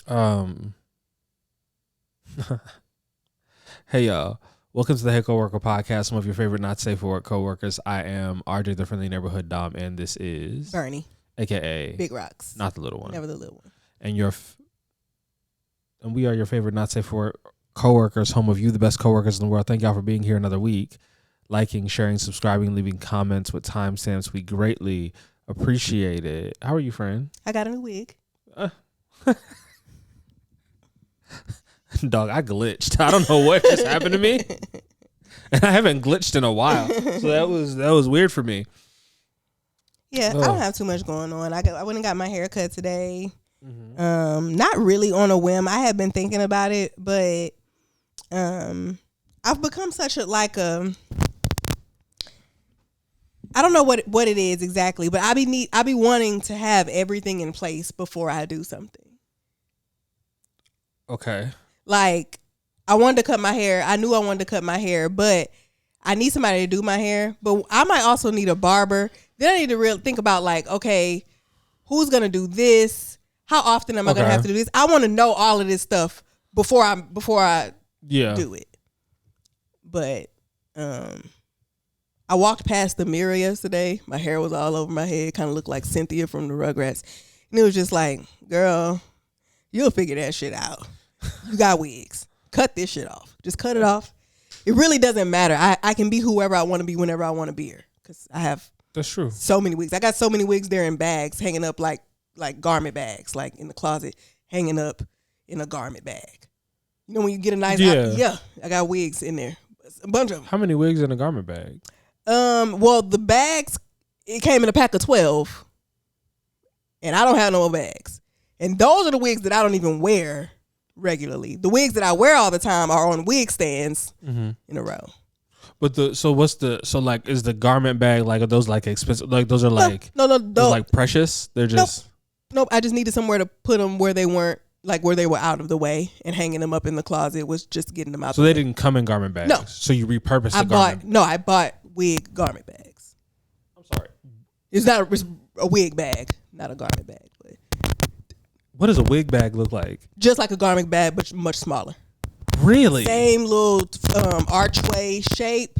Um, hey y'all, welcome to the Hey Coworker Podcast. Some of your favorite not safe for work coworkers. I am RJ, the friendly neighborhood Dom, and this is Bernie, aka Big Rocks, not the little one, never the little one. And and we are your favorite not safe for work coworkers, home of you, the best coworkers in the world. Thank y'all for being here another week, liking, sharing, subscribing, leaving comments with timestamps. We greatly appreciate it. How are you, friend? I got a new wig. Dog, I glitched. I don't know what just happened to me, and I haven't glitched in a while, so that was weird for me. Yeah, I don't have too much going on. I went and got my hair cut today. Not really on a whim. I had been thinking about it, but I've become such a I don't know what it is exactly, but I be wanting to have everything in place before I do something. Okay. Like, I wanted to cut my hair. I knew I wanted to cut my hair, but I need somebody to do my hair. But I might also need a barber. Then I need to really think about, like, okay, who's going to do this? How often am I going to have to do this? I want to know all of this stuff before I do it. But I walked past the mirror yesterday. My hair was all over my head. Kind of looked like Cynthia from the Rugrats. And it was just like, girl, you'll figure that shit out. You got wigs. Cut this shit off. Just cut it off. It really doesn't matter. I can be whoever I want to be whenever I want to be here. Because I have so many wigs. I got so many wigs there in bags hanging up like garment bags, like in the closet, hanging up in a garment bag. You know when you get a nice I got wigs in there. A bunch of them. How many wigs in a garment bag? Well, the bags, it came in a pack of 12. And I don't have no more bags. And those are the wigs that I don't even wear regularly. The wigs that I wear all the time are on wig stands in a row. But is the garment bag, like, are those like expensive? Like, those are like no, like precious. They're just nope. I just needed somewhere to put them where they weren't, like where they were out of the way, and hanging them up in the closet was just getting them out. So they didn't come in garment bags. No. So you repurposed the garment. I bought wig garment bags. I'm sorry. It's a wig bag, not a garment bag. But what does a wig bag look like? Just like a garment bag, but much smaller. Really? Same little archway shape,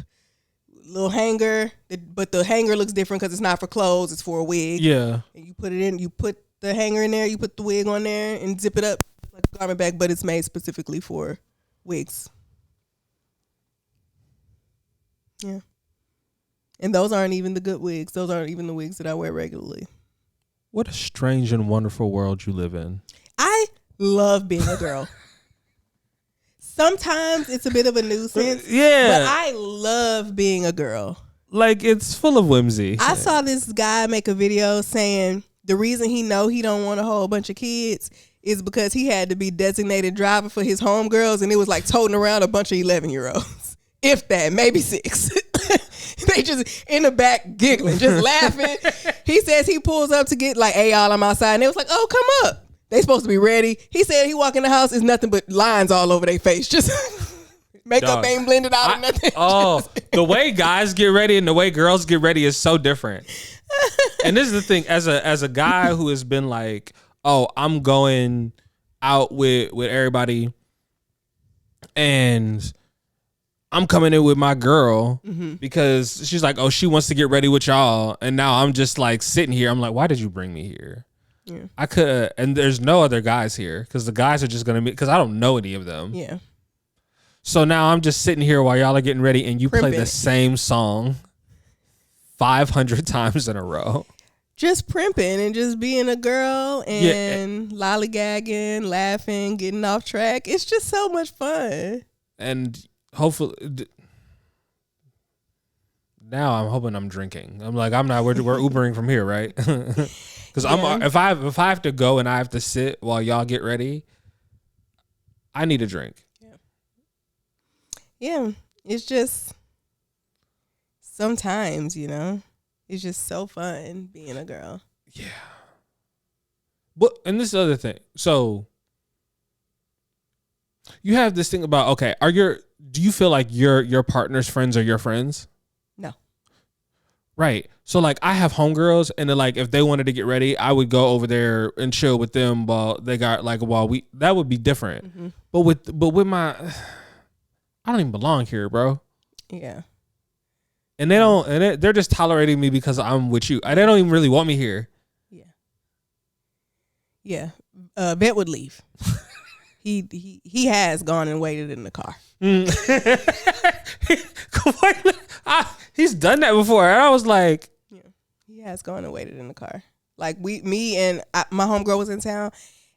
little hanger, but the hanger looks different because it's not for clothes; it's for a wig. Yeah. And you put it in. You put the hanger in there. You put the wig on there and zip it up like a garment bag, but it's made specifically for wigs. Yeah. And those aren't even the good wigs. Those aren't even the wigs that I wear regularly. What a strange and wonderful world you live in. I love being a girl. Sometimes it's a bit of a nuisance. Yeah. But I love being a girl. Like, it's full of whimsy. I saw this guy make a video saying the reason he don't want a whole bunch of kids is because he had to be designated driver for his homegirls, and it was like toting around a bunch of 11-year-olds. If that, maybe 6. They just in the back giggling, just laughing. He says he pulls up to get like, hey, y'all, I'm outside. And they was like, oh, come up. They supposed to be ready. He said he walk in the house, is nothing but lines all over their face. Just makeup ain't blended out or nothing. Oh, the way guys get ready and the way girls get ready is so different. And this is the thing, as a guy who has been like, oh, I'm going out with everybody and I'm coming in with my girl because she's like, oh, she wants to get ready with y'all. And now I'm just like sitting here. I'm like, why did you bring me here? Yeah. I could, and there's no other guys here because the guys are just going to be, because I don't know any of them. Yeah. So now I'm just sitting here while y'all are getting ready and you play the same song 500 times in a row. Just primping and just being a girl and lollygagging, laughing, getting off track. It's just so much fun. And hopefully, now I'm hoping I'm drinking. I'm like, I'm not. We're Ubering from here, right? Because if I have to go and I have to sit while y'all get ready, I need a drink. Yeah, it's just sometimes, it's just so fun being a girl. Yeah. But and this other thing, so you have this thing about, okay, do you feel like your partner's friends are your friends? No. Right. So like I have homegirls, and then like if they wanted to get ready, I would go over there and chill with them while they got like while we that would be different. Mm-hmm. But with my I don't even belong here, bro. Yeah. And they don't and they're just tolerating me because I'm with you. They don't even really want me here. Yeah. Yeah. Bet would leave. He has gone and waited in the car. He's done that before. And I was like, yeah, he has gone and waited in the car. Like me and my homegirl was in town,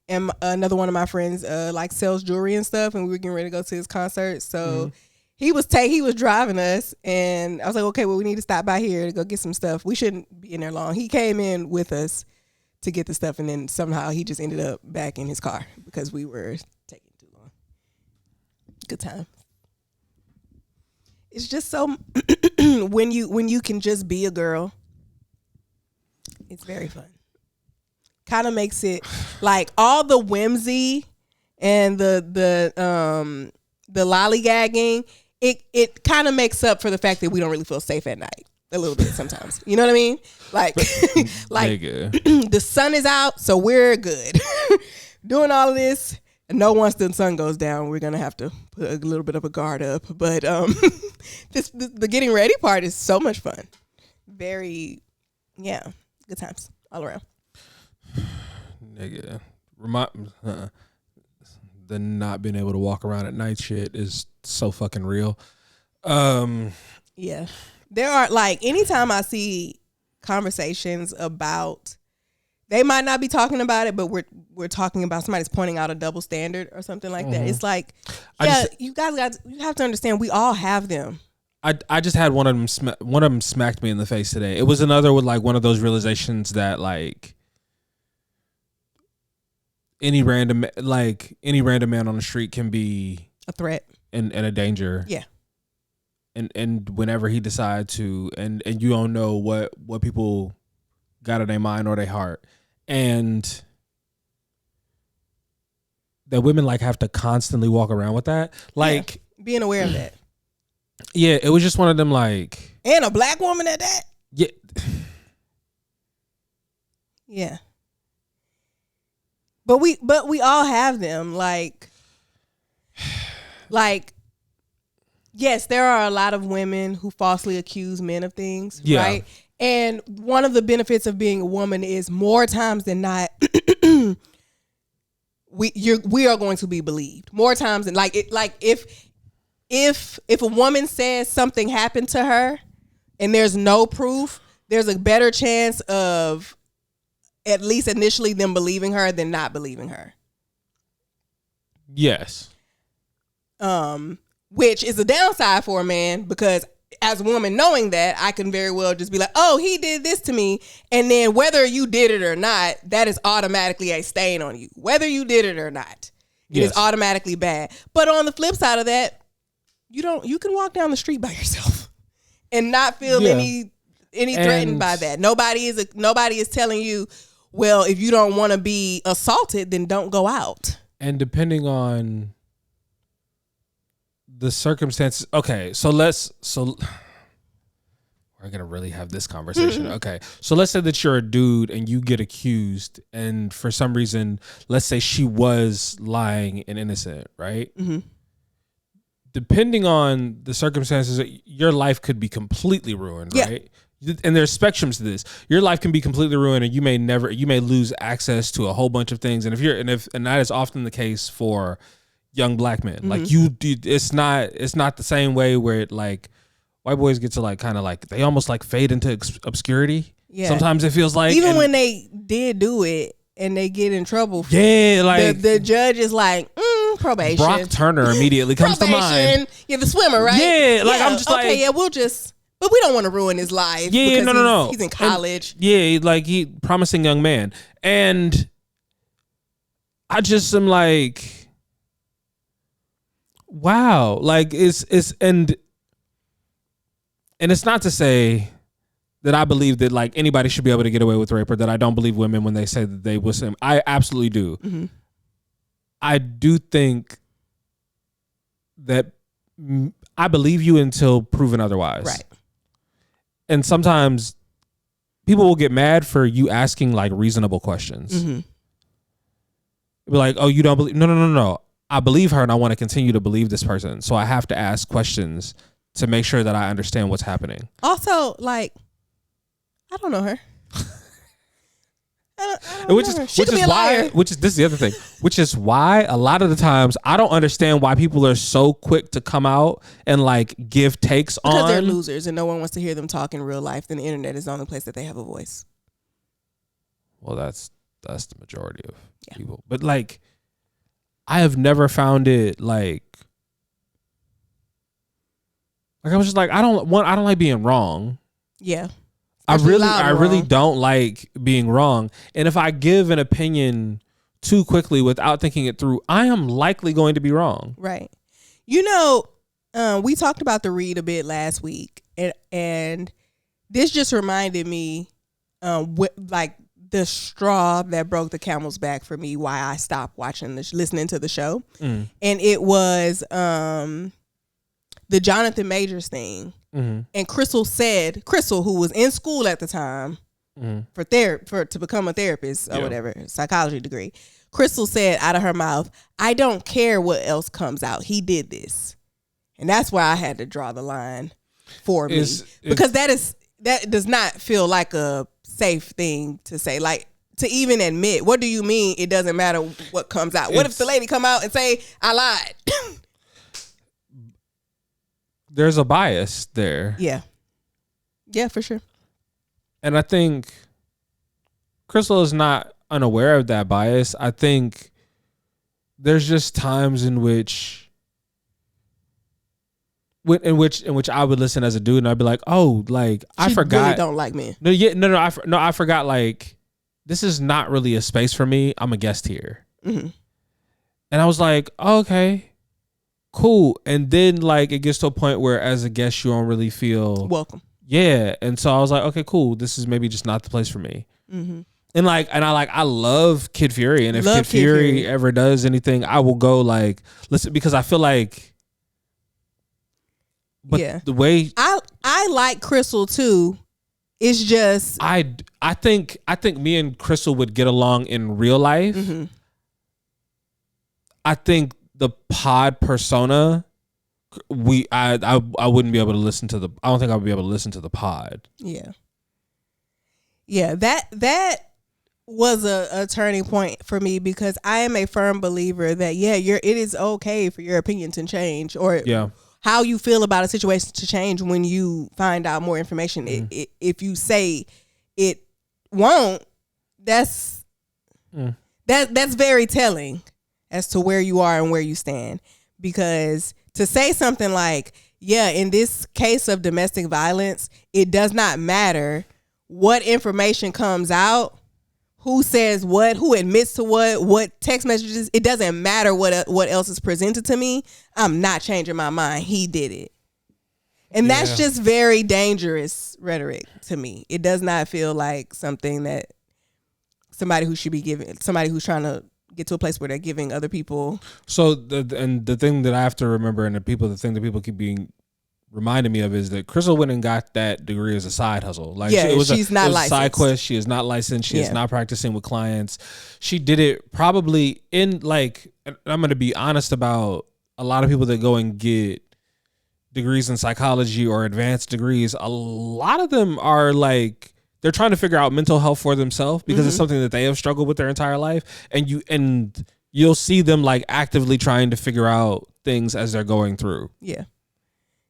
and another one of my friends like sells jewelry and stuff, and we were getting ready to go to his concert. So he was driving us, and I was like, okay, well, we need to stop by here to go get some stuff. We shouldn't be in there long. He came in with us to get the stuff, and then somehow he just ended up back in his car because we were taking too long. Good time. It's just so when you can just be a girl, it's very fun. Kind of makes it like all the whimsy and the lollygagging. It kind of makes up for the fact that we don't really feel safe at night a little bit sometimes. You know what I mean? Like like the sun is out, so we're good. Doing all of this. And once the sun goes down, we're gonna have to put a little bit of a guard up. But the getting ready part is so much fun. Very, good times all around. Nigga, the not being able to walk around at night shit is so fucking real. Yeah, there are like anytime I see conversations about. They might not be talking about it, but we're talking about somebody's pointing out a double standard or something like that. It's like, you have to understand we all have them. I just had one of them smacked me in the face today. It was another with like one of those realizations that like any random man on the street can be a threat and a danger. Yeah. And whenever he decides to and you don't know what people got in their mind or their heart, and that women like have to constantly walk around with that, like being aware of that. Yeah, it was just one of them like, and a black woman at that. Yeah, yeah. But we all have them. Like, yes, there are a lot of women who falsely accuse men of things, right? And one of the benefits of being a woman is more times than not, we are going to be believed more times than if a woman says something happened to her and there's no proof, there's a better chance of at least initially them believing her than not believing her. Yes. Which is a downside for a man because as a woman, knowing that, I can very well just be like, oh, he did this to me. And then whether you did it or not, that is automatically a stain on you. Whether you did it or not, it is automatically bad. But on the flip side of that, you can walk down the street by yourself and not feel any threatened by that. Nobody is telling you, well, if you don't want to be assaulted, then don't go out. And depending on the circumstances, okay, so we're gonna really have this conversation. Okay, so let's say that you're a dude and you get accused, and for some reason, let's say she was lying and innocent, right? Mm-hmm. Depending on the circumstances, your life could be completely ruined, right? And there's spectrums to this. Your life can be completely ruined, and you may lose access to a whole bunch of things. And and that is often the case for young black men. Mm-hmm. Like it's not the same way where it like white boys get to like kind of like they almost like fade into obscurity. Yeah. Sometimes it feels like even when they did do it and they get in trouble. Like the judge is like probation. Brock Turner immediately comes to mind. Yeah, the swimmer, right? Yeah, like I'm just like, okay, yeah, but we don't want to ruin his life. Yeah, no. He's in college. And, like he promising young man, and I just am like, wow, like it's and it's not to say that I believe that like anybody should be able to get away with rape, or that I don't believe women when they say that they will. I absolutely do. Mm-hmm. I do think that I believe you until proven otherwise. Right. And sometimes people will get mad for you asking like reasonable questions. Mm-hmm. Be like, oh, you don't believe? No. I believe her and I want to continue to believe this person. So I have to ask questions to make sure that I understand what's happening. Also, like, I don't know her. Which is this is the other thing. Which is why a lot of the times I don't understand why people are so quick to come out and like give takes on. Because they're losers and no one wants to hear them talk in real life. Then the internet is the only place that they have a voice. Well, that's the majority of people. But like, I have never found it like I was just like I don't like being wrong. Yeah. I really don't like being wrong. And if I give an opinion too quickly without thinking it through, I am likely going to be wrong. Right. You know, we talked about the read a bit last week, and this just reminded me, like the straw that broke the camel's back for me, why I stopped listening to the show. And it was the Jonathan Majors thing. Mm-hmm. And Crystal, who was in school at the time to become a therapist or whatever, psychology degree, Crystal said out of her mouth, I don't care what else comes out. He did this. And that's why I had to draw the line for me. Because that does not feel like a safe thing to say. Like, to even admit, what do you mean it doesn't matter what comes out? What if the lady come out and say, I lied? There's a bias there. Yeah. Yeah, for sure. And I think Crystal is not unaware of that bias. I think there's just times in which I would listen as a dude and I'd be like, oh, like I forgot. Really don't like men. I forgot. Like, this is not really a space for me. I'm a guest here. Mm-hmm. And I was like, oh, okay. Cool. And then like it gets to a point where as a guest you don't really feel welcome. Yeah. And so I was like, okay, cool. This is maybe just not the place for me. Mm-hmm. And I love Kid Fury. And if Kid Fury ever does anything, I will go like listen, because I feel like the way I like Crystal too. It's just I think me and Crystal would get along in real life. Mm-hmm. I think the pod persona, I wouldn't be able to listen to I don't think I would be able to listen to the pod. Yeah. Yeah, that was a turning point for me because I am a firm believer that it is okay for your opinion to change or how you feel about a situation to change when you find out more information. Mm. If you say it won't, that's very telling as to where you are and where you stand. Because to say something like, in this case of domestic violence, it does not matter what information comes out, who says what, who admits to what text messages, it doesn't matter what else is presented to me. I'm not changing my mind. He did it. And that's just very dangerous rhetoric to me. It does not feel like something that somebody who should be giving, somebody who's trying to get to a place where they're giving other people. So the thing that I have to remember, and the thing that people keep being reminded me of is that Crystal went and got that degree as a side hustle. Like she's not licensed. A side quest. She is not licensed. She is not practicing with clients. She did it probably in like, and I'm going to be honest about a lot of people that go and get degrees in psychology or advanced degrees. A lot of them are like, they're trying to figure out mental health for themselves because it's something that they have struggled with their entire life. And you'll see them like actively trying to figure out things as they're going through. Yeah.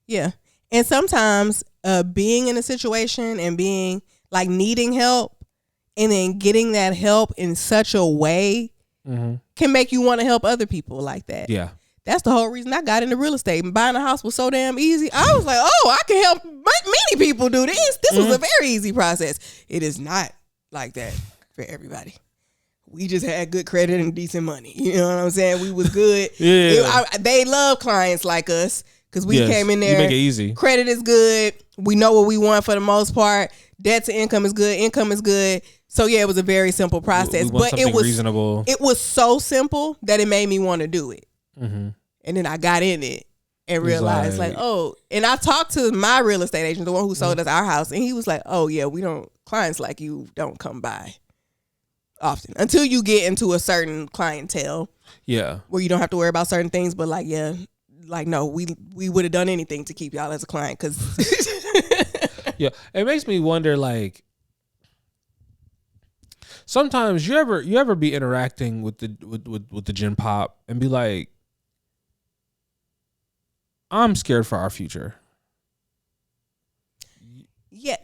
Yeah. And sometimes being in a situation and being like needing help and then getting that help in such a way can make you want to help other people like that. Yeah. That's the whole reason I got into real estate. And buying a house was so damn easy. I was like, oh, I can help many people do this. This was a very easy process. It is not like that for everybody. We just had good credit and decent money. You know what I'm saying? We was good. They love clients like us because we came in there. You make it easy. Credit is good. We know what we want for the most part. Debt to income is good. Income is good. So it was a very simple process. But it was reasonable. It was so simple that it made me want to do it. Mm-hmm. And then I got in it and realized like, oh, and I talked to my real estate agent, the one who sold us our house, and he was like, oh yeah, clients like you don't come by often until you get into a certain clientele. Yeah. Where you don't have to worry about certain things, but like, yeah, like, no, we would have done anything to keep y'all as a client because. Yeah. It makes me wonder, like, sometimes you ever be interacting with the gen pop and be like, I'm scared for our future. Yeah,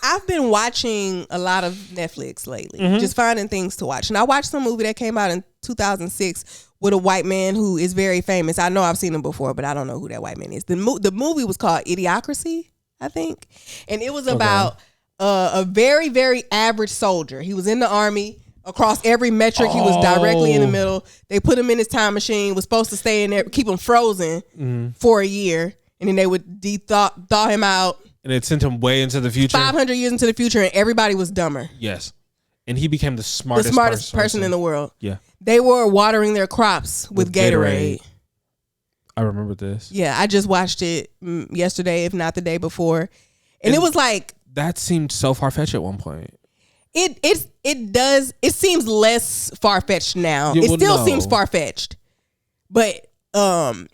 I've been watching a lot of Netflix lately, just finding things to watch. And I watched some movie that came out in 2006 with a white man who is very famous. I know I've seen him before, but I don't know who that white man is. The movie was called Idiocracy, I think. And it was about a very, very average soldier. He was in the army. Across every metric, he was directly in the middle. They put him in his time machine, was supposed to stay in there, keep him frozen for a year. And then they would thaw him out. And it sent him way into the future. 500 years into the future, and everybody was dumber. Yes. And he became the smartest person in the world. Yeah. They were watering their crops with Gatorade. I remember this. Yeah, I just watched it yesterday, if not the day before. And it was like... That seemed so far-fetched at one point. It does. It seems less far-fetched now. It still seems far-fetched. But I'm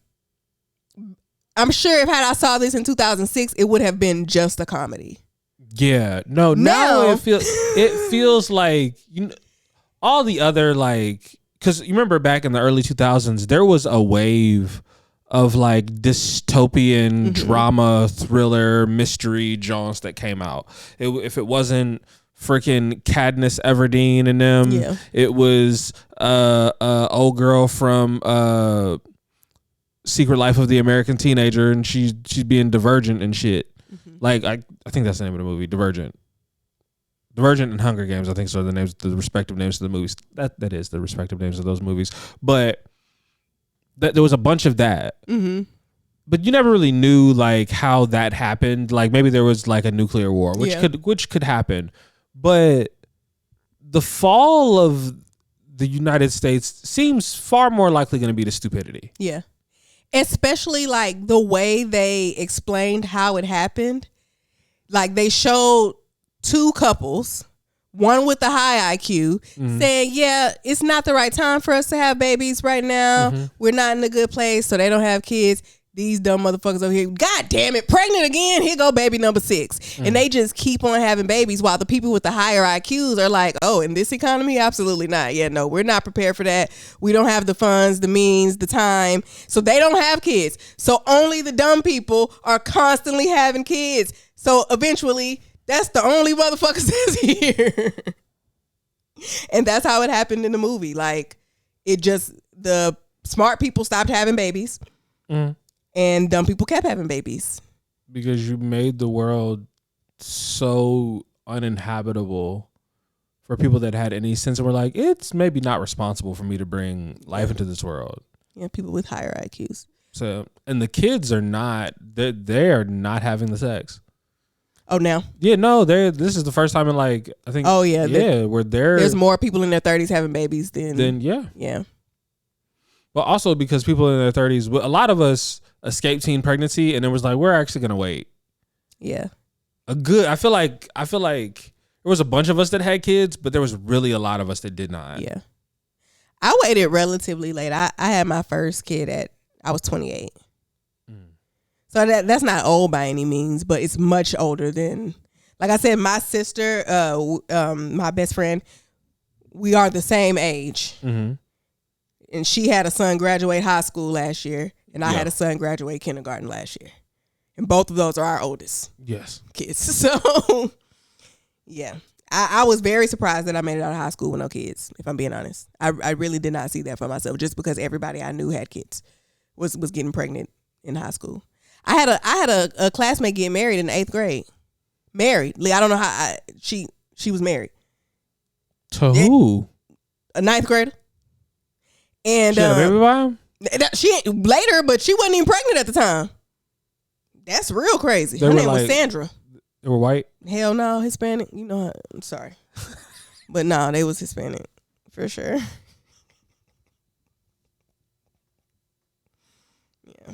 sure if I saw this in 2006, it would have been just a comedy. Yeah. No, now it feels like all the other, like, because you remember back in the early 2000s, there was a wave of like dystopian drama, thriller, mystery jaunts that came out. If it wasn't freaking Katniss Everdeen and them, it was old girl from Secret Life of the American Teenager, and she's being divergent and shit. Like I think that's the name of the movie, Divergent and Hunger Games, I think so, the respective names of the movies. That is the respective names of those movies. But there was a bunch of that. But you never really knew like how that happened. Like maybe there was like a nuclear war, which could happen. But the fall of the United States seems far more likely going to be the stupidity. Yeah. Especially like the way they explained how it happened. Like they showed two couples, one with the high IQ, saying, yeah, it's not the right time for us to have babies right now. We're not in a good place, so they don't have kids. These dumb motherfuckers over here, God damn it, pregnant again. Here go baby number 6. And they just keep on having babies while the people with the higher IQs are like, oh, in this economy? Absolutely not. Yeah, no, we're not prepared for that. We don't have the funds, the means, the time. So they don't have kids. So only the dumb people are constantly having kids. So eventually, that's the only motherfuckers that's here. And that's how it happened in the movie. Like, the smart people stopped having babies. And dumb people kept having babies. Because you made the world so uninhabitable for people that had any sense and were like, it's maybe not responsible for me to bring life into this world. Yeah, people with higher IQs. So, and the kids are not, they are not having the sex. Oh, now? Yeah, no, this is the first time in like, I think. Oh, yeah. Where there's more people in their 30s having babies than. Yeah. Yeah. But also because people in their 30s, a lot of us escaped teen pregnancy and it was like, we're actually going to wait. Yeah. I feel like there was a bunch of us that had kids, but there was really a lot of us that did not. Yeah. I waited relatively late. I had my first kid I was 28. So that's not old by any means, but it's much older than, like I said, my sister, my best friend, we are the same age. And she had a son graduate high school last year, and I had a son graduate kindergarten last year. And both of those are our oldest kids. So, yeah. I was very surprised that I made it out of high school with no kids, if I'm being honest. I really did not see that for myself, just because everybody I knew had kids, was getting pregnant in high school. I had a classmate get married in the 8th grade. Married. I don't know how she was married. To who? A 9th grader. And she had a baby by him? She later, but she wasn't even pregnant at the time. That's real crazy. Her name was Sandra. They were white? Hell no, Hispanic. You know, I'm sorry. But no, they was Hispanic for sure.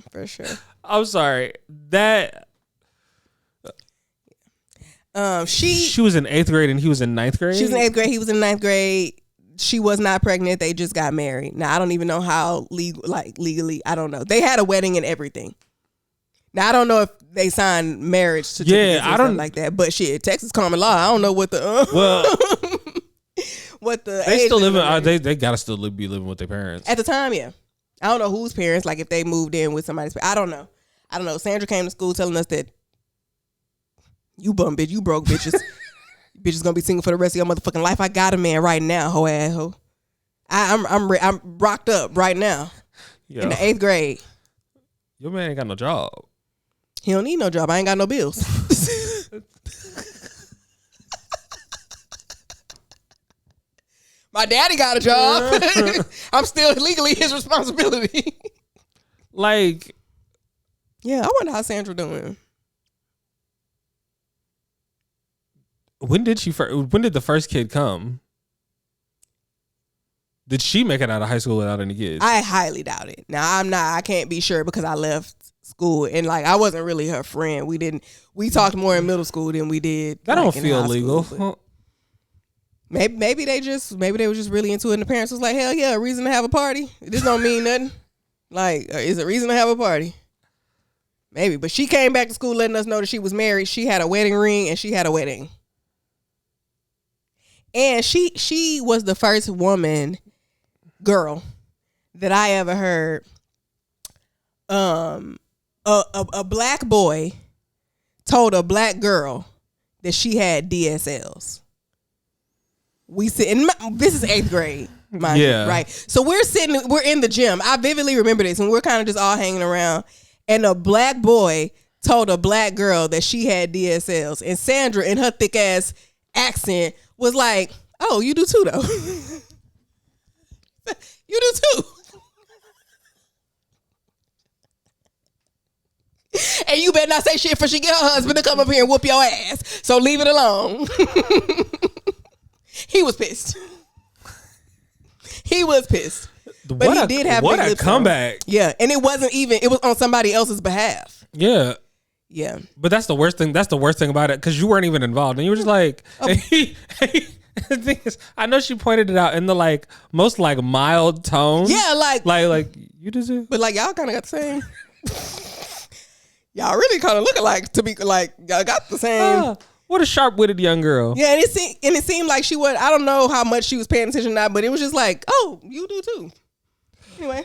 for sure. I'm sorry. That she was in 8th grade and he was in 9th grade? She was in 8th grade. He was in 9th grade. She was not pregnant. They just got married. Now, I don't even know how legally, I don't know. They had a wedding and everything. Now, I don't know if they signed marriage certificates or something like that. But shit, Texas common law. I don't know what the what the they still living. They gotta still be living with their parents at the time. Yeah, I don't know whose parents. Like if they moved in with somebody's. I don't know. Sandra came to school telling us that you bum bitch, you broke bitches. Bitches gonna be single for the rest of your motherfucking life. I got a man right now, hoe ass hoe. I'm rocked up right now. Yo. In the 8th grade. Your man ain't got no job. He don't need no job. I ain't got no bills. My daddy got a job. I'm still legally his responsibility. Like, yeah, I wonder how Sandra doing. When did the first kid come? Did she make it out of high school without any kids? I highly doubt it. Now I can't be sure because I left school and like I wasn't really her friend. We talked more in middle school than we did. That don't feel legal. Maybe they were just really into it and the parents was like, hell yeah, a reason to have a party. This don't mean nothing. Like, is a reason to have a party. Maybe. But she came back to school letting us know that she was married. She had a wedding ring and she had a wedding. And she was the first girl that I ever heard. A black boy told a black girl that she had DSLs. We sit in this is 8th grade, mind you, right? So we're in the gym. I vividly remember this, and we're kind of just all hanging around. And a black boy told a black girl that she had DSLs, and Sandra, in her thick ass accent, was like, "Oh, you do too, though. You do too." And you better not say shit for she get her husband to come up here and whoop your ass. So leave it alone. He was pissed. He was pissed. But he did have what a comeback. Yeah, and it was on somebody else's behalf. Yeah. Yeah. But that's the worst thing. That's the worst thing about it because you weren't even involved. And you were just like, hey. The thing is, I know she pointed it out in the like most like mild tone. Yeah, like you deserve. But like y'all kind of got the same. Y'all really kind of look alike to be like y'all got the same. What a sharp-witted young girl. Yeah, and it seemed like she was. I don't know how much she was paying attention to that, but it was just like, oh, you do too. Anyway.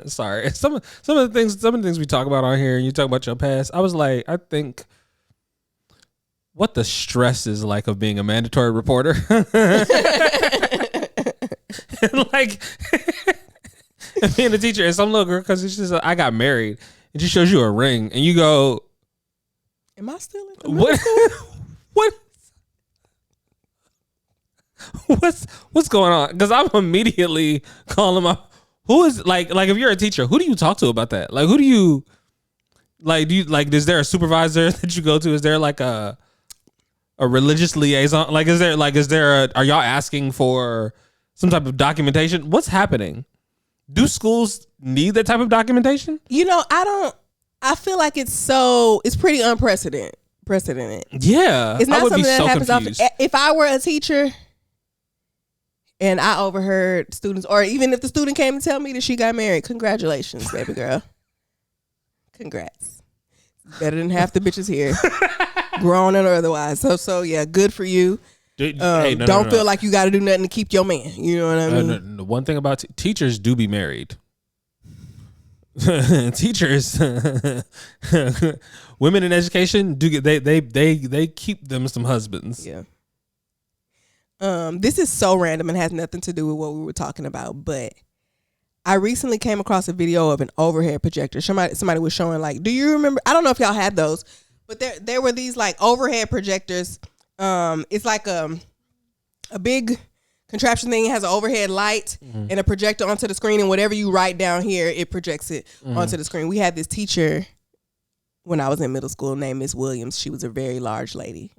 Sorry. Some of the things we talk about on here, and you talk about your past. I was like, I think what the stress is like of being a mandatory reporter. And like being a teacher and some little girl, because it's just I got married and she shows you a ring and you go, am I still in the middle school? What's going on? Because I'm immediately calling my who is like if you're a teacher, who do you talk to about that? Like who do you like? Do you like? Is there a supervisor that you go to? Is there like a religious liaison? Like are y'all asking for some type of documentation? What's happening? Do schools need that type of documentation? You know, I feel like it's pretty unprecedented. Yeah. It's not something that happens often. If I were a teacher and I overheard students, or even if the student came to tell me that she got married, congratulations, baby girl. Congrats. Better than half the bitches here. Grown and otherwise. So yeah, good for you. Don't feel like you got to do nothing to keep your man. You know what I mean? The one thing about teachers do be married. Teachers, women in education do they keep them some husbands. Yeah. This is so random and has nothing to do with what we were talking about, but I recently came across a video of an overhead projector. Somebody was showing like, do you remember? I don't know if y'all had those, but there were these like overhead projectors. It's like a big contraption thing. It has an overhead light and a projector onto the screen, and whatever you write down here, it projects it onto the screen. We had this teacher when I was in middle school named Miss Williams. She was a very large lady.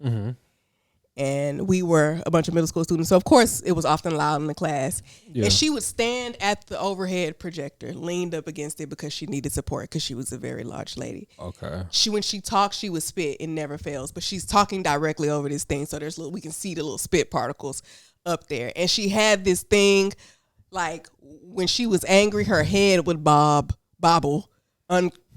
and we were a bunch of middle school students. So, of course, it was often loud in the class. Yeah. And she would stand at the overhead projector, leaned up against it because she needed support because she was a very large lady. Okay. When she talks, she would spit. It never fails. But she's talking directly over this thing, so we can see the little spit particles up there. And she had this thing, like, when she was angry, her head would bobble,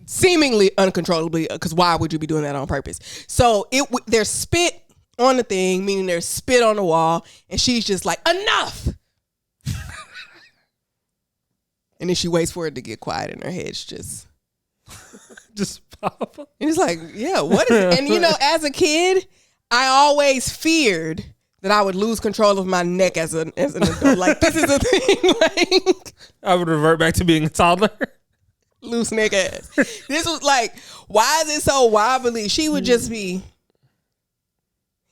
seemingly uncontrollably, because why would you be doing that on purpose? So there's spit on the thing, meaning there's spit on the wall, and she's just like, enough. And then she waits for it to get quiet, and her head's just pop. And it's like, yeah, what is? And you know, as a kid, I always feared that I would lose control of my neck as an adult. Like, this is a thing. Like, I would revert back to being a toddler. Loose neck ass. This was like, why is it so wobbly? She would just be.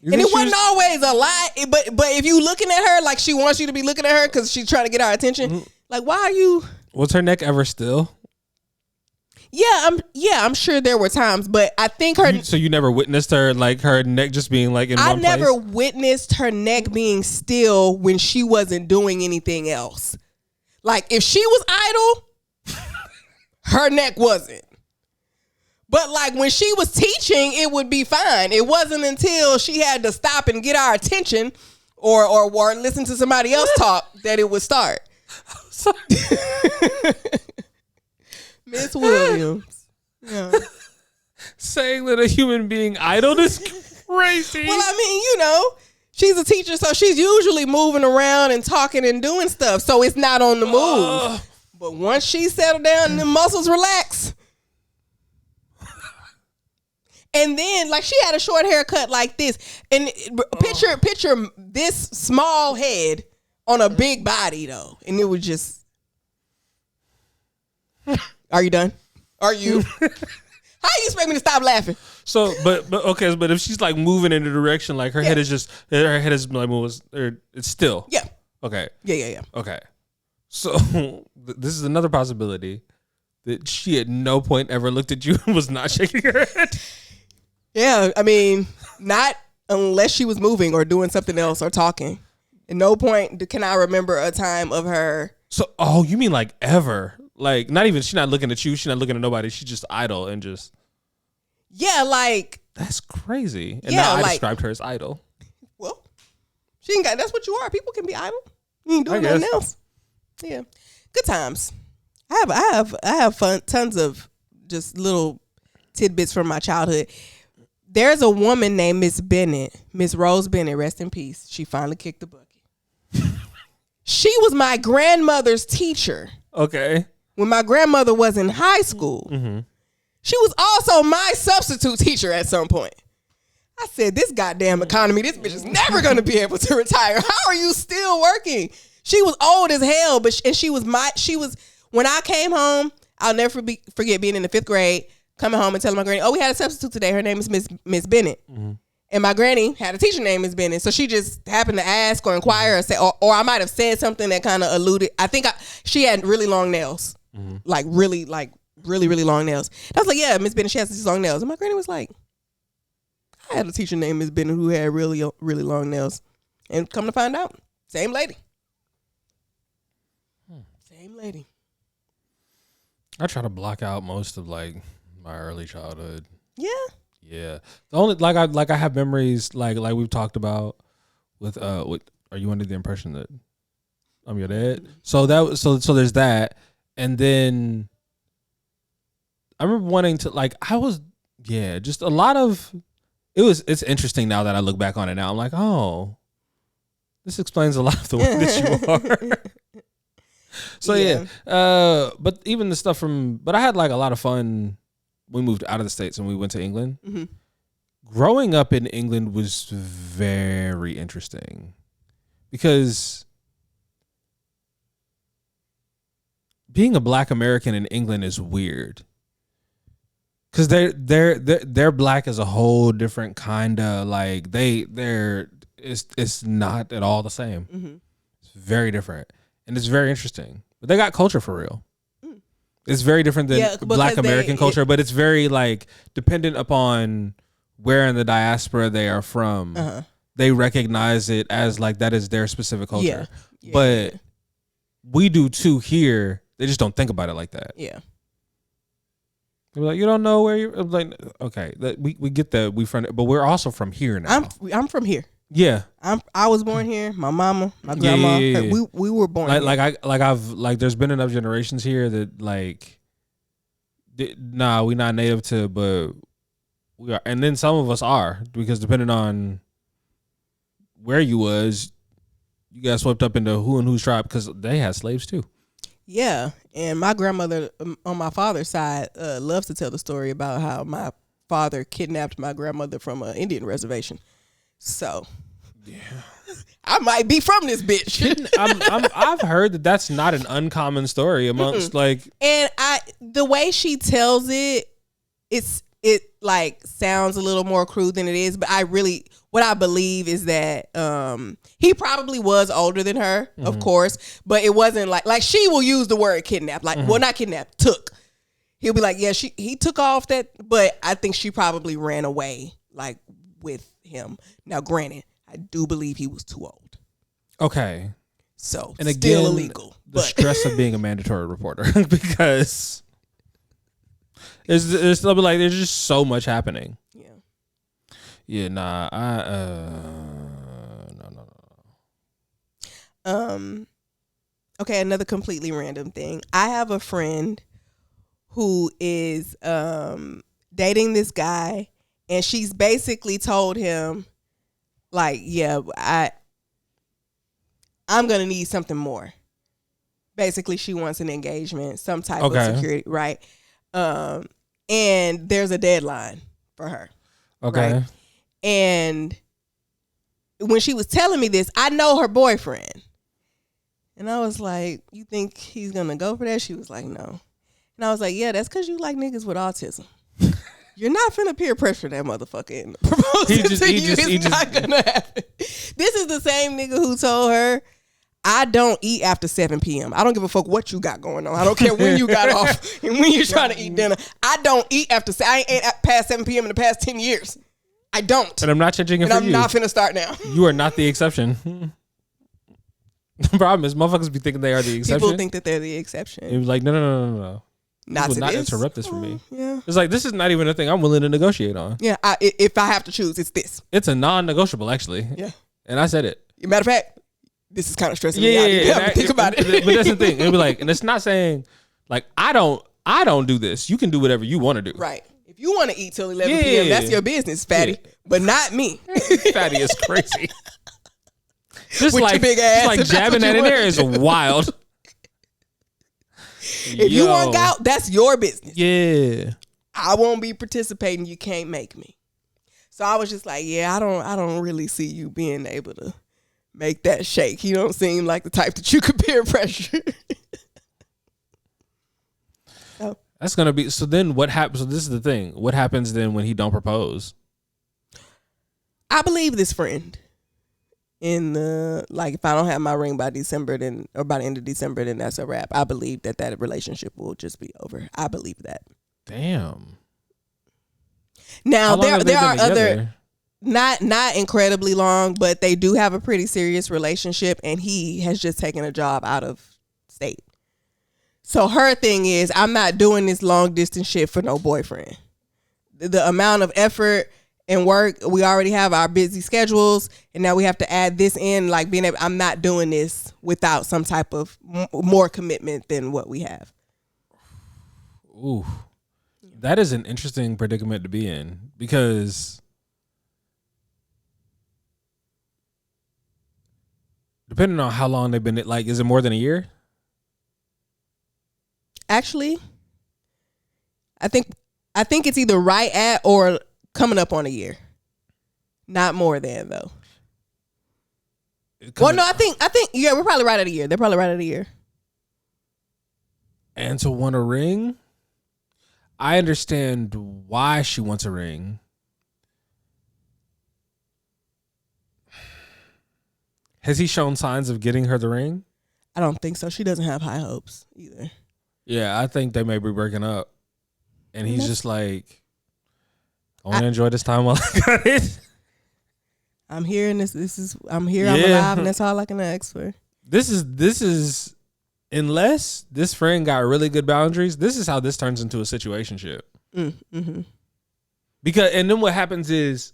And it wasn't always a lot, but if you looking at her like she wants you to be looking at her because she's trying to get our attention, like, why are you? Was her neck ever still? Yeah, I'm sure there were times, but I think her. So you never witnessed her, like, her neck just being like in one place? I never witnessed her neck being still when she wasn't doing anything else. Like, if she was idle, her neck wasn't. But like when she was teaching, it would be fine. It wasn't until she had to stop and get our attention or listen to somebody else talk that it would start. I'm sorry. Miss Williams. Yeah. Saying that a human being idle is crazy. Well, I mean, you know, she's a teacher, so she's usually moving around and talking and doing stuff, so it's not on the move. But once she settled down and the muscles relax. And then, like, she had a short haircut like this. And picture this small head on a big body, though. And it was just... Are you done? Are you? How you expect me to stop laughing? So, but okay, but if she's, like, moving in a direction, like, her head is just... Her head is, like, it's still. Yeah. Okay. Yeah. Okay. So, this is another possibility that she at no point ever looked at you and was not shaking her head. Yeah, I mean, not unless she was moving or doing something else or talking. At no point can I remember a time of her. So, you mean like ever? Like, not even, she's not looking at you, she's not looking at nobody, she's just idle and just. Yeah, like. That's crazy. And now I described her as idle. Well, she ain't got, that's what you are. People can be idle. You ain't doing nothing else. Yeah. Good times. I have fun, tons of just little tidbits from my childhood. There's a woman named Miss Bennett, Miss Rose Bennett, rest in peace. She finally kicked the bucket. She was my grandmother's teacher. Okay. When my grandmother was in high school. Mm-hmm. She was also my substitute teacher at some point. I said, this goddamn economy, this bitch is never going to be able to retire. How are you still working? She was old as hell, she was, when I came home, I'll never forget being in the 5th grade, coming home and telling my granny, we had a substitute today. Her name is Miss Bennett. Mm-hmm. And my granny had a teacher named Miss Bennett. So she just happened to ask or inquire or say, or I might have said something that kind of alluded. I think she had really long nails. Mm-hmm. Like really long nails. And I was like, yeah, Miss Bennett, she has these long nails. And my granny was like, I had a teacher named Miss Bennett who had really, really long nails. And come to find out, same lady. Same lady. I try to block out most of like my early childhood. Yeah. Yeah. The only I have memories like we've talked about with are you under the impression that I'm your dad? So there's that. And then I remember wanting to just a lot of it's interesting now that I look back on it now. I'm like, oh, this explains a lot of the way that you are. So yeah. But even the stuff but I had like a lot of fun. We moved out of the States and we went to England. Mm-hmm. Growing up in England was very interesting because being a Black American in England is weird. Because they're Black as a whole different kind of like it's not at all the same. Mm-hmm. It's very different and it's very interesting. But they got culture for real. It's very different than Black American culture, but it's very like dependent upon where in the diaspora they are from. Uh-huh. they recognize it as like that is their specific culture. Yeah. But we do too here. They just don't think about it like that. Yeah. They're like, you don't know where you're like, okay, we get that we from, but we're also from here now. I'm from here. Yeah. I was born here. My mama, my grandma, we were born here. There's been enough generations here that like, we're not native to, but we are, and then some of us are, because depending on where you was, you got swept up into who and whose tribe, because they had slaves too. Yeah, and my grandmother on my father's side loves to tell the story about how my father kidnapped my grandmother from an Indian reservation. So, yeah, I might be from this bitch. I've heard that that's not an uncommon story amongst and the way she tells it, it like sounds a little more crude than it is. But what I believe is that he probably was older than her, of course, but it wasn't like she will use the word kidnap, well, not kidnap, took. He'll be like, yeah, he took off that, but I think she probably ran away like with him. Now, granted, I do believe he was too old. Okay. So, and still again, illegal. The stress of being a mandatory reporter, because there's just so much happening. Yeah. Yeah, nah, no. Okay, another completely random thing. I have a friend who is dating this guy, and she's basically told him, like, yeah, I'm gonna need something more. Basically, she wants an engagement, some type of security, right? And there's a deadline for her. Okay. Right? And when she was telling me this, I know her boyfriend. And I was like, you think he's going to go for that? She was like, no. And I was like, yeah, that's because you like niggas with autism. You're not finna peer pressure that motherfucker and propose to you. It's not going to happen. This is the same nigga who told her, I don't eat after 7 p.m. I don't give a fuck what you got going on. I don't care when you got off and when you're trying to eat dinner. I don't eat I ain't ate past 7 p.m. in the past 10 years. I don't. And I'm not judging it for you. And I'm not finna start now. You are not the exception. The problem is motherfuckers be thinking they are the exception. People think that they're the exception. It was like, no. Not to not this. interrupt this for me. Yeah. It's like, this is not even a thing I'm willing to negotiate on. Yeah. If I have to choose, it's this. It's a non-negotiable, actually. Yeah. And I said it. Matter of fact, this is kind of stressing me out. Yeah, think about it. But that's the thing. It'll be like, and it's not saying like, I don't do this. You can do whatever you want to do. Right. If you want to eat till 11 p.m., that's your business, fatty. Yeah. But not me. Fatty is crazy. Just with like, your big ass, just like jabbing that in there is wild. If you work out, that's your business. Yeah. I won't be participating. You can't make me. So I was just like, yeah, I don't really see you being able to make that shake. You don't seem like the type that you could peer pressure. So. That's gonna be. So then, what happens? So this is the thing. What happens then when he don't propose? I believe this friend. If I don't have my ring by December, or by the end of December, then that's a wrap. I believe that relationship will just be over. I believe that. Damn. Now there are other, not incredibly long, but they do have a pretty serious relationship, and he has just taken a job out of state. So her thing is, I'm not doing this long distance shit for no boyfriend. The amount of effort and work, we already have our busy schedules, and now we have to add this in, like I'm not doing this without some type of more commitment than what we have. Ooh, that is an interesting predicament to be in, because depending on how long they've been, like, is it more than a year? Actually, I think it's either right at or coming up on a year. Not more than, though. Well, no, I think yeah, we're probably right at a year. They're probably right at a year. And to want a ring, I understand why she wants a ring. Has he shown signs of getting her the ring? I don't think so. She doesn't have high hopes either. Yeah, I think they may be breaking up. And he's just like, I want to enjoy this time while I got it. I'm here and I'm here, I'm alive, and that's all I can ask for. This is unless this friend got really good boundaries, this is how this turns into a situationship. Mm-hmm. Because, and then what happens is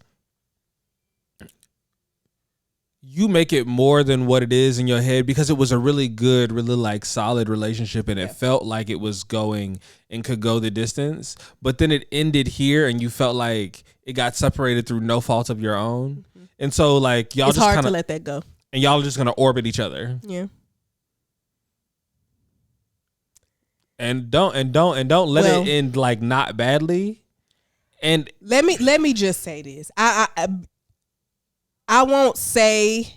you make it more than what it is in your head because it was a really good, really like solid relationship and it felt like it was going and could go the distance. But then it ended here and you felt like it got separated through no fault of your own. Mm-hmm. And so like y'all it's just hard kinda, to let that go. And y'all are just gonna orbit each other. Yeah. And don't let it end like not badly. And let me just say this. I won't say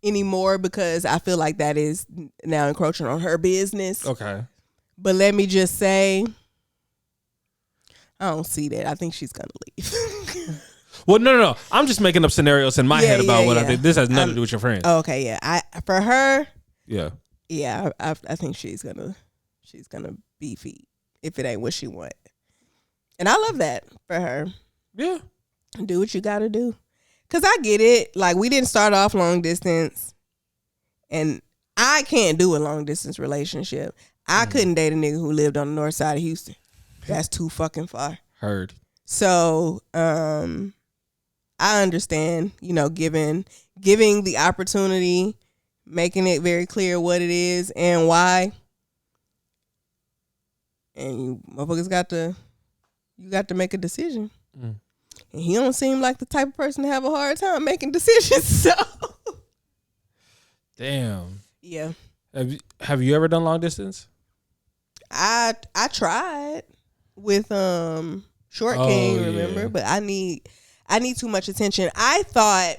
anymore because I feel like that is now encroaching on her business. Okay. But let me just say, I don't see that. I think she's going to leave. Well, no. I'm just making up scenarios in my head about what I think. This has nothing to do with your friend. Okay, yeah. For her, yeah, I think she's gonna be feet if it ain't what she want. And I love that for her. Yeah. Do what you got to do. Because I get it. Like, we didn't start off long distance. And I can't do a long distance relationship. I couldn't date a nigga who lived on the north side of Houston. That's too fucking far. Heard. So, I understand, giving the opportunity, making it very clear what it is and why. And you motherfuckers got to make a decision. Mm. And he don't seem like the type of person to have a hard time making decisions. So, damn. Yeah. Have you ever done long distance? I tried with Short King, remember? Yeah. But I need too much attention. I thought,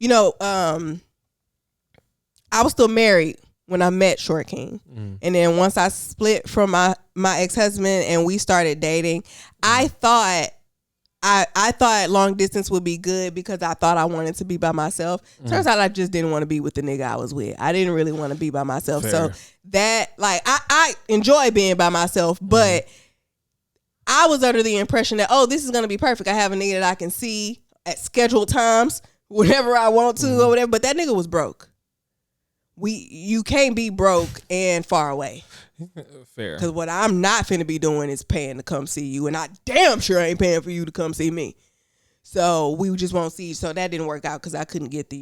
I was still married when I met Short King. Mm. And then once I split from my ex-husband and we started dating, I thought long distance would be good because I thought I wanted to be by myself. Turns out I just didn't want to be with the nigga I was with. I didn't really want to be by myself. Fair. So that, like, I enjoy being by myself, but I was under the impression that, this is going to be perfect. I have a nigga that I can see at scheduled times, whenever I want to or whatever. But that nigga was broke. You can't be broke and far away. Fair. Because what I'm not finna be doing is paying to come see you, and I damn sure ain't paying for you to come see me. So we just won't see. So that didn't work out because I couldn't get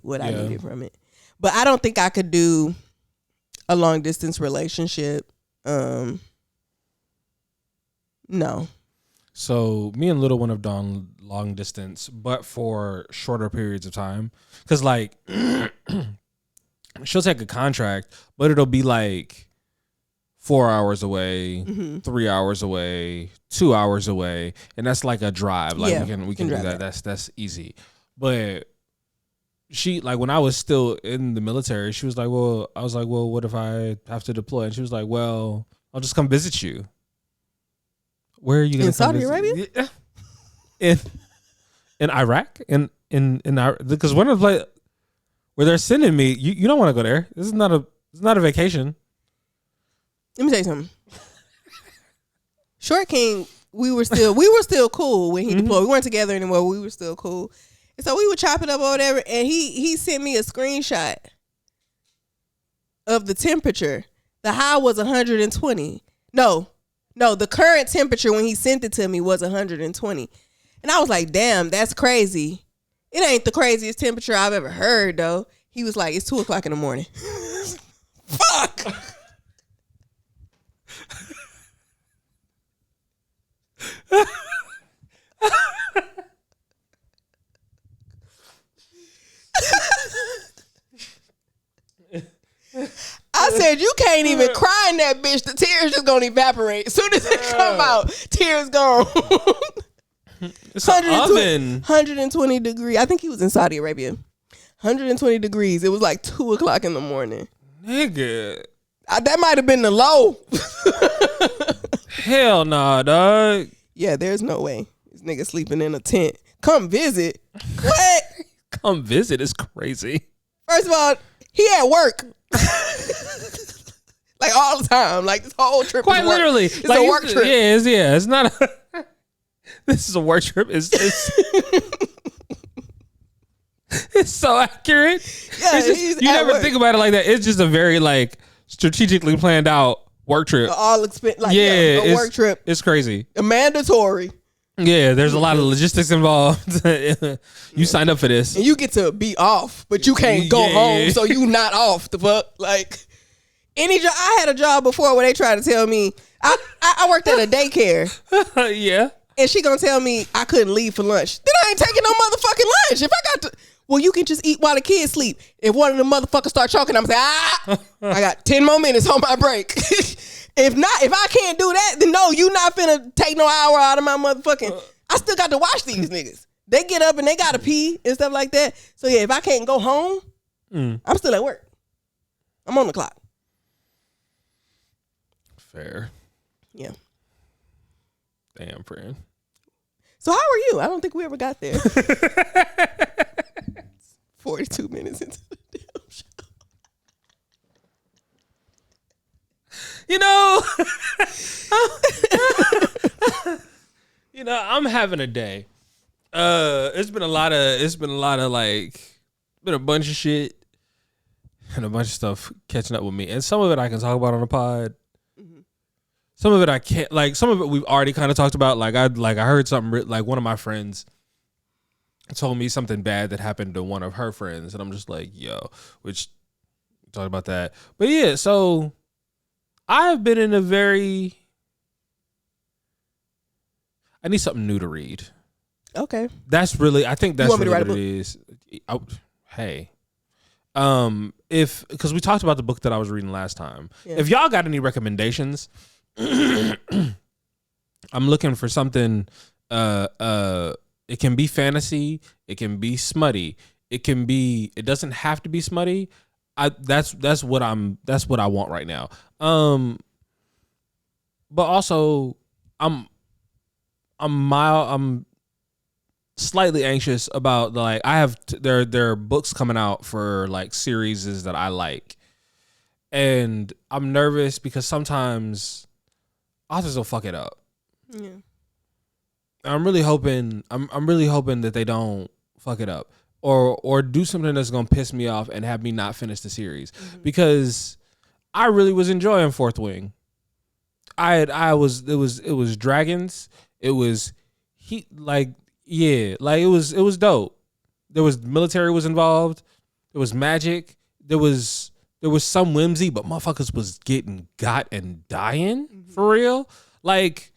what I needed from it. But I don't think I could do a long distance relationship. No. So me and Little One have done long distance, but for shorter periods of time. Because like she'll take a contract, but it'll be like 4 hours away, 3 hours away, 2 hours away, and that's like a drive. Like we can do that. That's easy. But she, like, when I was still in the military, she was like, "Well," I was like, "Well, what if I have to deploy?" And she was like, "Well, I'll just come visit you." Where are you going to come Saudi Arabia? In Iraq? In because one of the places where they're sending me, you don't want to go there. This is not a vacation. Let me tell you something. Short King, we were still cool when he deployed. We weren't together anymore. We were still cool. And so we would chop it up or whatever. And he sent me a screenshot of the temperature. The high was 120. No, the current temperature when he sent it to me was 120. And I was like, damn, that's crazy. It ain't the craziest temperature I've ever heard, though. He was like, it's 2:00 in the morning. Fuck. I said, you can't even cry in that bitch. The tears just gonna evaporate. As soon as it come out, tears gone. It's an oven. 120 degrees. I think he was in Saudi Arabia. 120 degrees. It was like 2:00 in the morning. Nigga. That might have been the low. Hell nah, dog. Yeah, there's no way. This nigga sleeping in a tent. Come visit. What? Come visit is crazy. First of all, he at work. Like all the time. Like this whole trip. Quite literally. It's like a work trip. Yeah, it's not a this is a work trip. It's It's so accurate. Yeah, you never think about it like that. It's just a very like strategically planned out work trip. All expense, like a work trip. It's crazy. Mandatory. Yeah, there's a lot of logistics involved. You signed up for this, and you get to be off, but you can't go home, so you not off. The fuck, like any job. I had a job before where they tried to tell me I worked at a daycare. Yeah, and she gonna tell me I couldn't leave for lunch. Then I ain't taking no motherfucking lunch. If I got to, well, you can just eat while the kids sleep. If one of the motherfuckers start choking, I'm saying, I got 10 more minutes on my break. If I can't do that, then no, you not finna take no hour out of my motherfucking. I still got to watch these niggas. They get up and they gotta pee and stuff like that. So yeah, if I can't go home, I'm still at work. I'm on the clock. Fair. Yeah. Damn, friend. So how are you? I don't think we ever got there. 42 minutes into the damn show. I'm having a day. It's been a lot of like, been a bunch of shit and a bunch of stuff catching up with me. And some of it I can talk about on the pod. Some of it I can't. Like some of it we've already kind of talked about. Like I heard something. Like one of my friends told me something bad that happened to one of her friends, and I'm just like, yo, which we talked about that. But yeah, so I've been in a very. I need something new to read. Okay. That's really. I think that's you want me really to write what a it is. Hey. Because we talked about the book that I was reading last time. Yeah. If y'all got any recommendations, I'm looking for something. It can be fantasy. It can be smutty. It doesn't have to be smutty. That's what I want right now. But also I'm slightly anxious about like I have there are books coming out for like series that I like, and I'm nervous because sometimes authors will fuck it up. Yeah. I'm really hoping that they don't fuck it up or do something that's gonna piss me off and have me not finish the series, because I really was enjoying Fourth Wing. It was dragons. It was it was dope. There was military was involved. There was magic. There was some whimsy, but motherfuckers was getting got and dying for real. Like,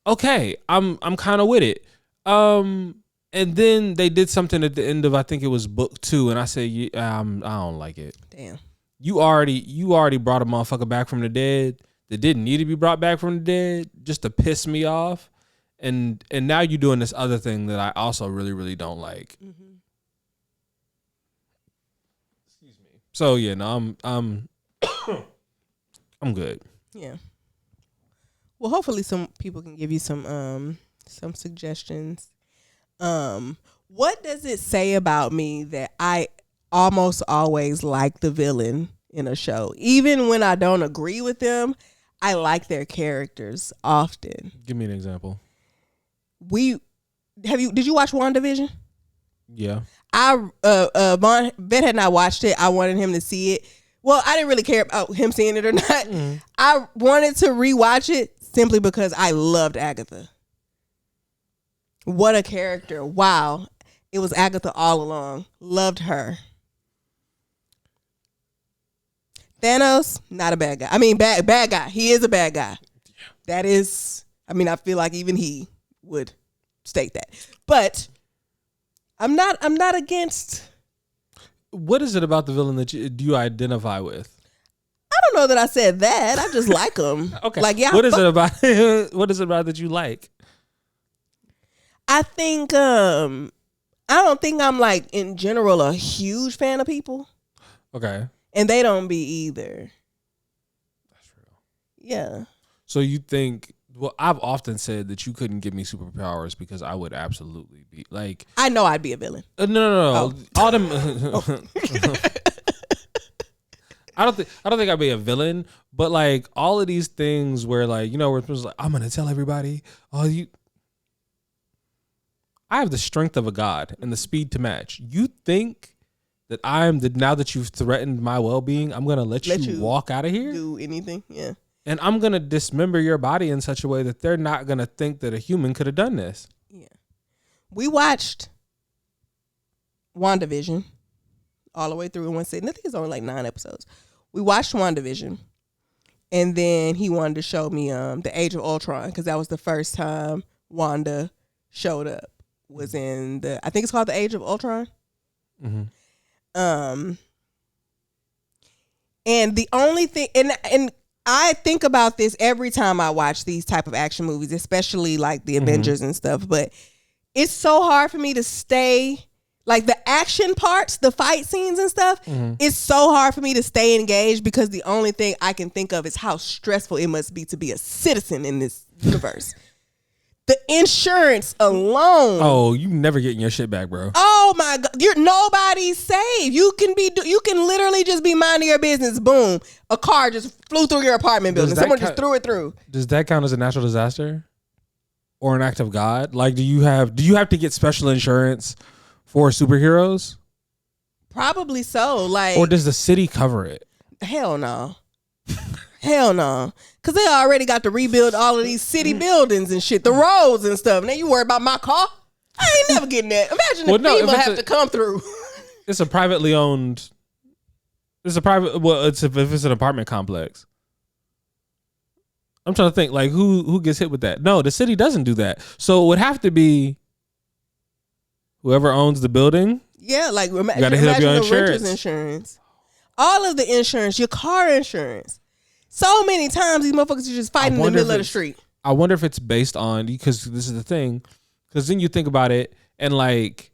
okay, I'm kind of with it. And then they did something at the end of, I think it was book 2, and I said, I don't like it. Damn. You already brought a motherfucker back from the dead that didn't need to be brought back from the dead just to piss me off. And now you're doing this other thing that I also really, really don't like. Excuse me. So yeah, no, I'm good. Yeah. Well, hopefully some people can give you some suggestions. What does it say about me that I almost always like the villain in a show? Even when I don't agree with them, I like their characters often. Give me an example. Did you watch WandaVision? Yeah. Ben had not watched it. I wanted him to see it. Well, I didn't really care about him seeing it or not. I wanted to rewatch it simply because I loved Agatha. What a character. Wow. It was Agatha all along. Loved her. Thanos, not a bad guy. I mean, bad guy. He is a bad guy. Yeah. That is, I feel like even he would state that. But I'm not against. What is it about the villain that you identify with? I don't know that I said that. I just like him. Okay. Like, yeah. What is it about that you like? I think I don't think I'm like in general a huge fan of people. Okay. And they don't be either. That's real. Yeah. So you think, well, I've often said that you couldn't give me superpowers because I would absolutely be like. I know I'd be a villain. No. Oh. All them. I don't think I'd be a villain, but like all of these things where like, where it's like, I'm gonna tell everybody, I have the strength of a god and the speed to match. You think that now that you've threatened my well-being, I'm going to let you walk out of here? Do anything, yeah. And I'm going to dismember your body in such a way that they're not going to think that a human could have done this. Yeah. We watched WandaVision all the way through in one sitting. I think it's only like 9 episodes. We watched WandaVision. And then he wanted to show me The Age of Ultron, because that was the first time Wanda showed up. Was in I think it's called The Age of Ultron. Mm-hmm. And the only thing, and I think about this every time I watch these type of action movies, especially like the Avengers and stuff, but it's so hard for me to stay, like the action parts, the fight scenes and stuff, it's so hard for me to stay engaged because the only thing I can think of is how stressful it must be to be a citizen in this universe. The insurance alone. Oh, you never getting your shit back, bro. Oh my God, nobody's safe. You can literally just be minding your business. Boom, a car just flew through your apartment building. Someone just threw it through. Does that count as a natural disaster or an act of God? Like, do you have to get special insurance for superheroes? Probably so. Like, or does the city cover it? Hell no. Hell no. Because they already got to rebuild all of these city buildings and shit, the roads and stuff. Now you worry about my car? I ain't never getting that. Imagine if people have to come through. It's a privately owned. If it's an apartment complex. I'm trying to think, like, who gets hit with that? No, the city doesn't do that. So it would have to be whoever owns the building. Yeah, like, you got to hit up your insurance. All of the insurance, your car insurance. So many times these motherfuckers are just fighting in the middle of the street. I wonder if it's based on, because this is the thing, because then you think about it and like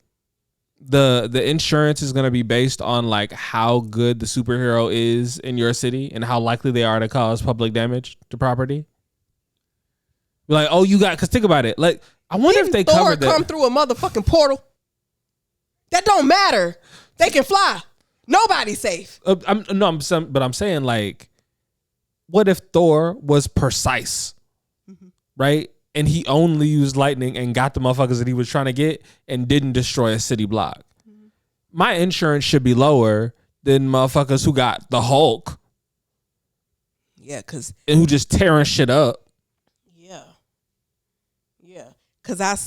the insurance is going to be based on like how good the superhero is in your city and how likely they are to cause public damage to property. Like, oh, because think about it. Like, I wonder if they covered that. Thor come through a motherfucking portal. That don't matter. They can fly. Nobody's safe. But I'm saying, like, what if Thor was precise, right? And he only used lightning and got the motherfuckers that he was trying to get and didn't destroy a city block. My insurance should be lower than motherfuckers who got the Hulk. Yeah, and who just tearing shit up. Yeah. Because that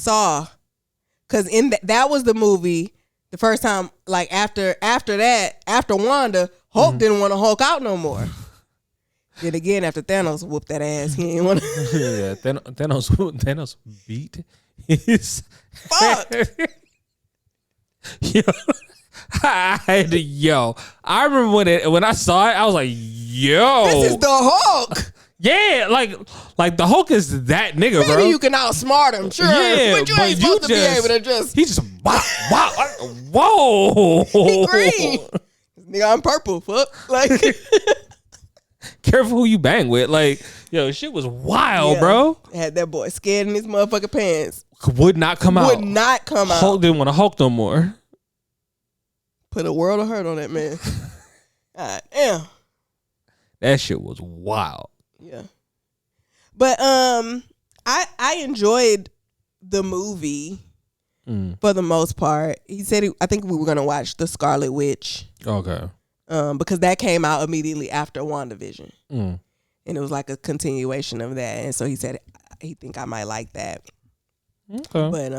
was the movie, the first time, like after Wanda, Hulk didn't want to Hulk out no more. Then again, after Thanos whooped that ass, he didn't want to. Yeah, Thanos beat his fuck. I remember when I saw it, I was like, yo, this is the Hulk. Yeah, like the Hulk is that nigga, bro. Maybe you can outsmart him, sure. Yeah, but you ain't supposed to be able to just. He just wow, whoa. He green. This nigga, I'm purple. Fuck, like. Careful who you bang with. Like, yo, shit was wild, bro. Had that boy scared in his motherfucking pants. Would not come out. Would not come out. Hulk didn't want to Hulk no more. Put a world of hurt on that man. God damn. That shit was wild. Yeah. But I enjoyed the movie for the most part. He said I think we were gonna watch The Scarlet Witch. Okay. Because that came out immediately after WandaVision. And it was like a continuation of that. And so he said he think I might like that. Okay. But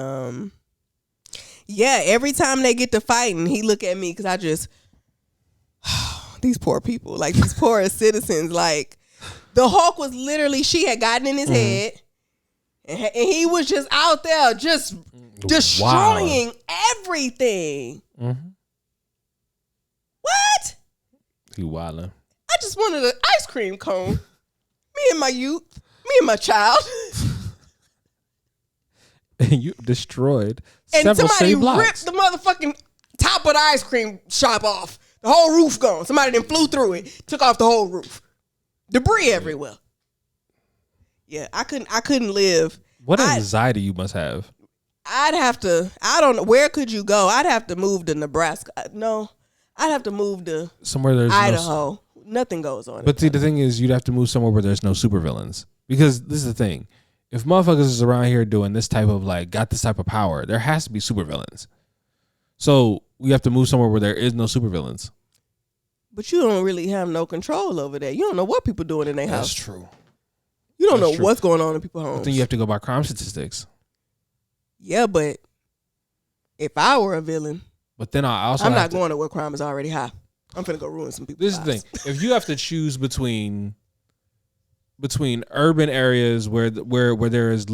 yeah, every time they get to fighting, he look at me because I just these poor people, like these poor citizens, like the Hulk was literally, she had gotten in his head and he was just out there just destroying everything. What? He wildin'. I just wanted an ice cream cone. Me and my youth. Me and my child. And you destroyed and several city blocks. Ripped the motherfucking top of the ice cream shop off. The whole roof gone. Somebody then flew through it. Took off the whole roof. Debris everywhere. Yeah, I couldn't live. What anxiety you must have. I'd have to, I don't know, where could you go? I'd have to move to Nebraska. No, I'd have to move to somewhere there's Idaho. Nothing goes on. But see, the thing is, you'd have to move somewhere where there's no supervillains. Because this is the thing. if motherfuckers is around here doing this type of like got this type of power, there has to be supervillains. So we have to move somewhere where there is no supervillains. But you don't really have no control over that. You don't know what people doing in their house. That's true. You don't know what's going on in people's homes. But then you have to go by crime statistics. Yeah, but if I were a villain, but then I'm not going to where crime is already high. I'm finna go ruin some people's lives. This is the thing. If you have to choose between urban areas where there is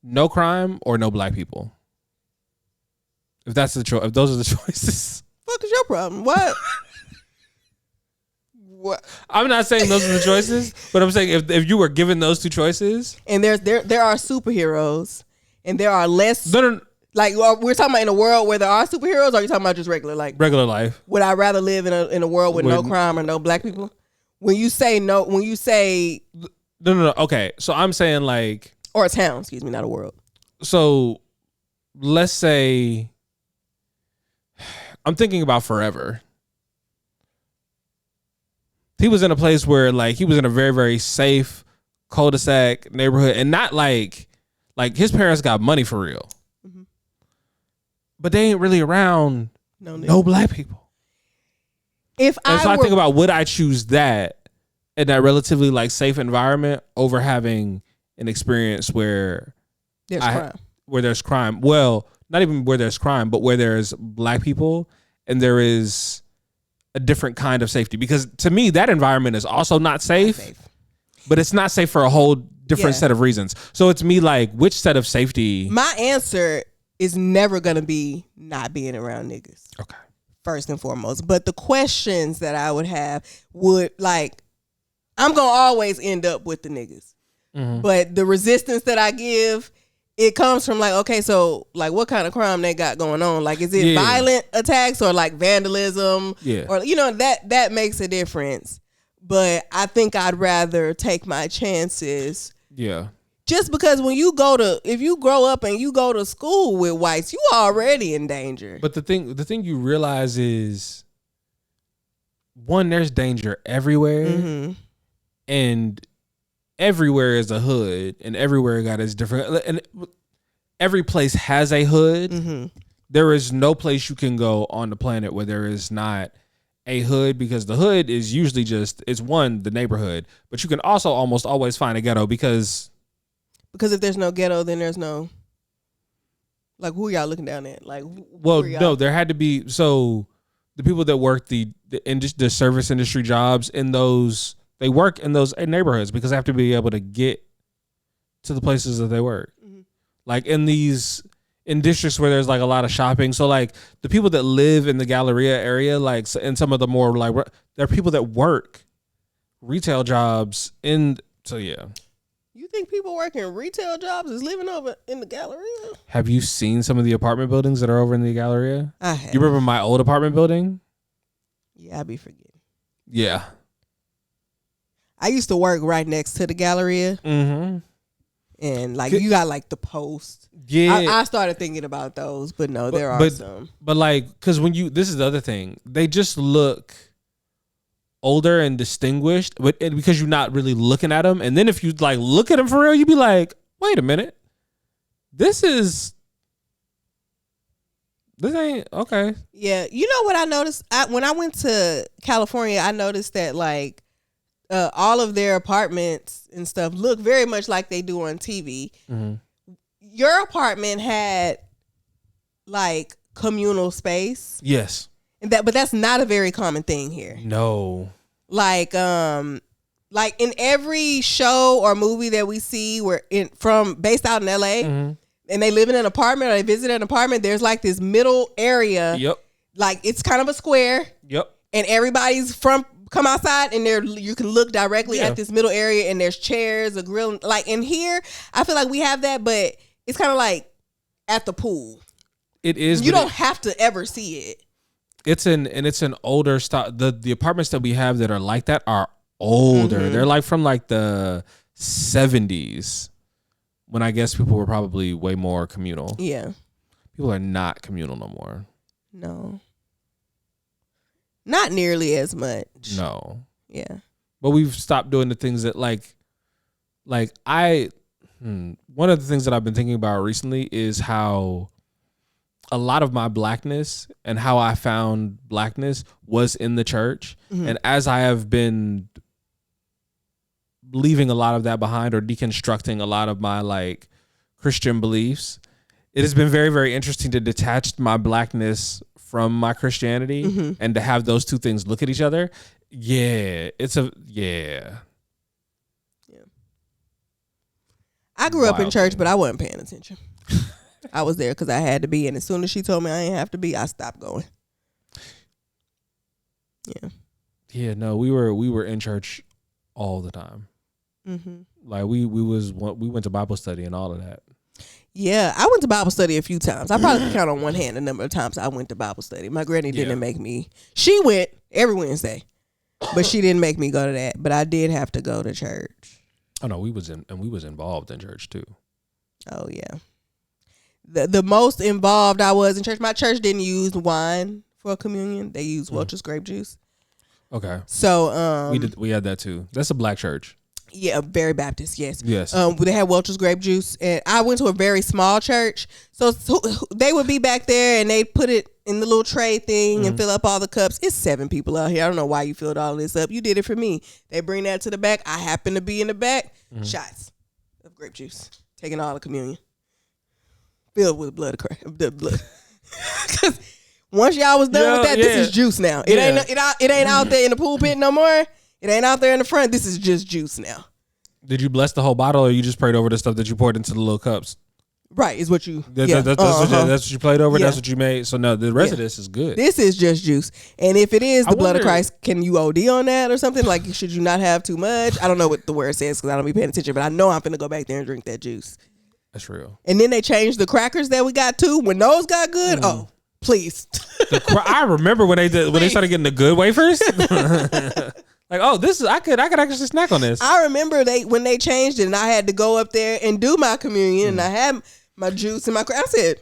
no crime or no black people. If that's the choice, if those are the choices, fuck is your problem? What? What? I'm not saying those are the choices, but I'm saying if you were given those two choices, and there are superheroes, and there are less. Like we're talking about in a world where there are superheroes, or are you talking about just regular life? Would I rather live in a world with no crime or no black people? When you say no, no. Okay, so I'm saying like, or a town, excuse me, not a world. So let's say I'm thinking about Forever. He was in a place where like he was in a very, very safe cul-de-sac neighborhood, and not like his parents got money for real. Mm-hmm. But they ain't really around no black people. I think about, would I choose that in that relatively like safe environment over having an experience where there's crime? Well, not even where there's crime, but where there's black people and there is a different kind of safety. Because to me, that environment is also not safe. But it's not safe for a whole different set of reasons. So it's me like, which set of safety? My answer is never going to be not being around niggas. Okay. First and foremost. But the questions that I would have would like, I'm going to always end up with the niggas. Mm-hmm. But the resistance that I give, it comes from like, okay, so like what kind of crime they got going on? Like, is it violent attacks or like vandalism? Yeah. Or, that makes a difference. But I think I'd rather take my chances. Yeah. Just because if you grow up and you go to school with whites, you already in danger. But the thing you realize is, one, there's danger everywhere. Mm-hmm. And everywhere is a hood, and everywhere got its different. And every place has a hood. Mm-hmm. There is no place you can go on the planet where there is not a hood, because the hood is usually it's the neighborhood, but you can also almost always find a ghetto because if there's no ghetto, then there's no, like, who are y'all looking down at? Like, no, there had to be. So the people that work the service industry jobs they work in those neighborhoods because they have to be able to get to the places that they work. Mm-hmm. Like in districts where there's like a lot of shopping. So like the people that live in the Galleria area, like in some of the more like, there are people that work retail jobs so yeah. You think people working retail jobs is living over in the Galleria? Have you seen some of the apartment buildings that are over in the Galleria? I have. You remember my old apartment building? Yeah, I be forgetting. Yeah. I used to work right next to the Galleria. Mm-hmm. And like you got like the Post. Yeah. I started thinking about those, but no, there are some. But like, because this is the other thing, they just look older and distinguished, but because you're not really looking at them. And then if you like look at them for real, you'd be like, wait a minute, this ain't okay. Yeah, you know what I noticed? When I went to California, I noticed that like all of their apartments and stuff look very much like they do on TV. Mm-hmm. Your apartment had like communal space. Yes. But that's not a very common thing here. No. Like in every show or movie that we see based out in LA, mm-hmm. and they live in an apartment or they visit an apartment, there's like this middle area. Yep. Like it's kind of a square. Yep. And everybody's come outside and you can look directly at this middle area, and there's chairs, a grill. Like in here, I feel like we have that, but it's kind of like at the pool. It is. You don't have to ever see it. It's an older style. The apartments that we have that are like that are older. Mm-hmm. They're like from like the 70s, when I guess people were probably way more communal. Yeah. People are not communal no more. No. Not nearly as much. No. Yeah. But we've stopped doing the things that like One of the things that I've been thinking about recently is how a lot of my blackness and how I found blackness was in the church. And as I have been leaving a lot of that behind or deconstructing a lot of my like Christian beliefs, it has been very, very interesting to detach my blackness from my Christianity and to have those two things look at each other. Yeah. I grew up in church, but I wasn't paying attention. I was there because I had to be, and as soon as she told me I didn't have to be, I stopped going. Yeah. Yeah, no, we were in church all the time. Like we went to Bible study and all of that. Yeah, I went to Bible study a few times. I probably can count on one hand the number of times I went to Bible study. My granny didn't make me. She went every Wednesday, but she didn't make me go to that. But I did have to go to church. Oh no, we was involved in church too. Oh yeah. The most involved I was in church. My church didn't use wine for communion. They used Welch's grape juice. Okay. So we had that too. That's a black church. Yeah, very Baptist, yes. Yes. They had Welch's grape juice, and I went to a very small church, so they would be back there, and they'd put it in the little tray thing and fill up all the cups. It's 7 people out here. I don't know why you filled all this up. You did it for me. They bring that to the back. I happen to be in the back. Shots of grape juice, taking all the communion, filled with blood. Because once y'all was done with that, this is juice now. It ain't out there in the pulpit no more. It ain't out there in the front. This is just juice now. Did you bless the whole bottle, or you just prayed over the stuff that you poured into the little cups? Right, is what you. That's what you played over. Yeah. That's what you made. So no, the rest of this is good. This is just juice, and if it is the blood of Christ, can you OD on that or something? Like, should you not have too much? I don't know what the word says because I don't be paying attention, but I know I'm finna go back there and drink that juice. That's real. And then they changed the crackers that we got too. When those got good, oh please. I remember when they started getting the good wafers. Like, oh, this is I could actually snack on this. I remember when they changed it, and I had to go up there and do my communion, and I had my juice and my. I said,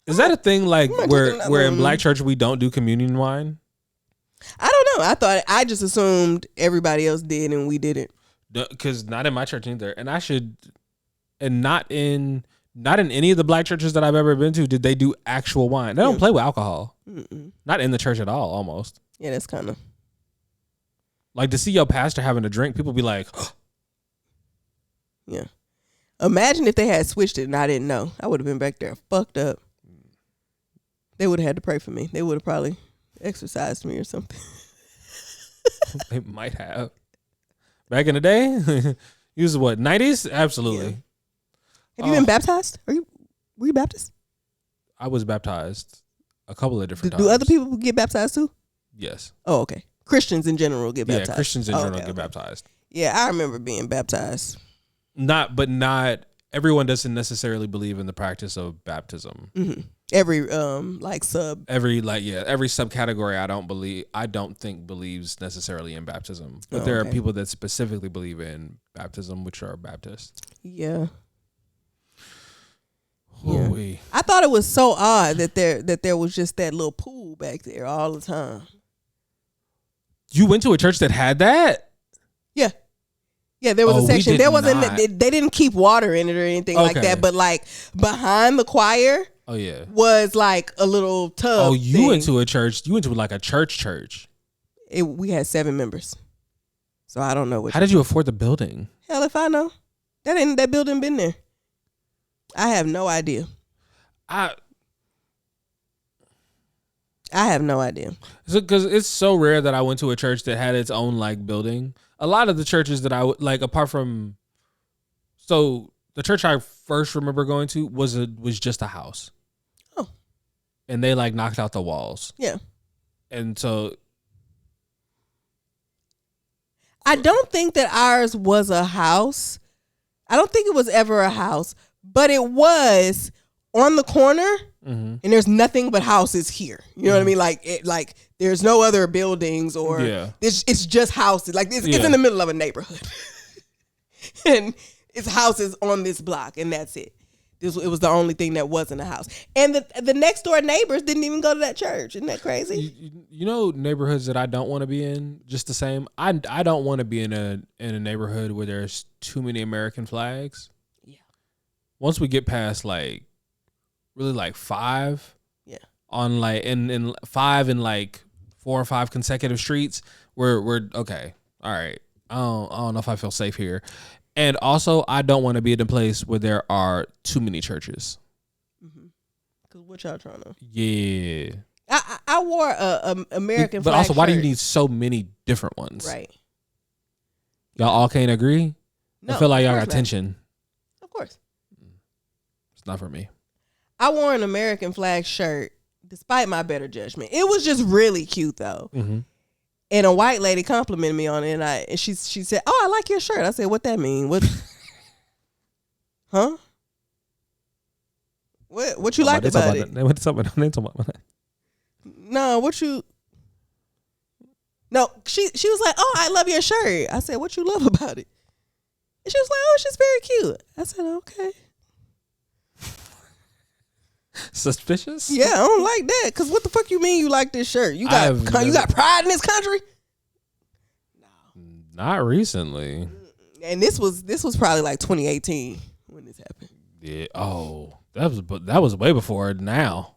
"Is that a thing? Like where in black church we don't do communion wine?" I don't know. I just assumed everybody else did, and we didn't. Because not in my church either, and not in any of the black churches that I've ever been to did they do actual wine. They don't play with alcohol. Not in the church at all. Almost. Yeah, that's kind of. Like, to see your pastor having a drink, people be like, yeah. Imagine if they had switched it and I didn't know. I would have been back there fucked up. They would have had to pray for me. They would have probably exorcised me or something. They might have. Back in the day? You was what, 90s? Absolutely. Yeah. Have you been baptized? Were you Baptist? I was baptized a couple of different times. Do other people get baptized too? Yes. Oh, okay. Christians in general get baptized. Yeah, Christians in general get baptized. Yeah, I remember being baptized. Not everyone doesn't necessarily believe in the practice of baptism. Every subcategory I don't think believes necessarily in baptism. But there are people that specifically believe in baptism, which are Baptists. Yeah. Yeah. I thought it was so odd that there was just that little pool back there all the time. You went to a church that had that? Yeah. Yeah, there was a section. There wasn't. They didn't keep water in it or anything like that. But like behind the choir, was like a little tub. Oh, you went to a church. You went to like a church. We had 7 members, so I don't know what. How did you afford the building? Hell if I know. That building been there. I have no idea. I have no idea. Because it's so rare that I went to a church that had its own like building. A lot of the churches that I like, apart from, so the church I first remember going to was just a house. Oh. And they like knocked out the walls. Yeah. And so. I don't think that ours was a house. I don't think it was ever a house, but it was on the corner. And there's nothing but houses here. You know what I mean? Like there's no other buildings or it's just houses. Like it's in the middle of a neighborhood, and it's houses on this block, and that's it. It was the only thing that wasn't a house. And the next door neighbors didn't even go to that church. Isn't that crazy? You know neighborhoods that I don't want to be in. Just the same. I don't want to be in a neighborhood where there's too many American flags. Yeah. once we get past like really like 5, on like in 5 in like 4 or 5 consecutive streets, we're okay. All right. I don't know if I feel safe here. And also, I don't want to be in a place where there are too many churches. Cause what y'all trying to? Yeah. I wore a American but flag also, why do you shirt. need so many different ones? Right. Y'all all can't agree? No, I feel like of y'all course got not. tension. Of course. It's not for me. I wore an American flag shirt despite my better judgment. It was just really cute though. Mm-hmm. And a white lady complimented me on it, and she said, "Oh, I like your shirt." I said, "What that mean? What? Huh? What you liked about it? They went to something. They talking about that. No, what you? No, she was like, "Oh, I love your shirt." I said, "What you love about it?" And she was like, "Oh, she's very cute." I said, "Okay." Suspicious? Yeah, I don't like that. Cause what the fuck you mean you like this shirt? You got pride in this country? Not recently. And this was probably like 2018 when this happened. Yeah. Oh, that was way before now.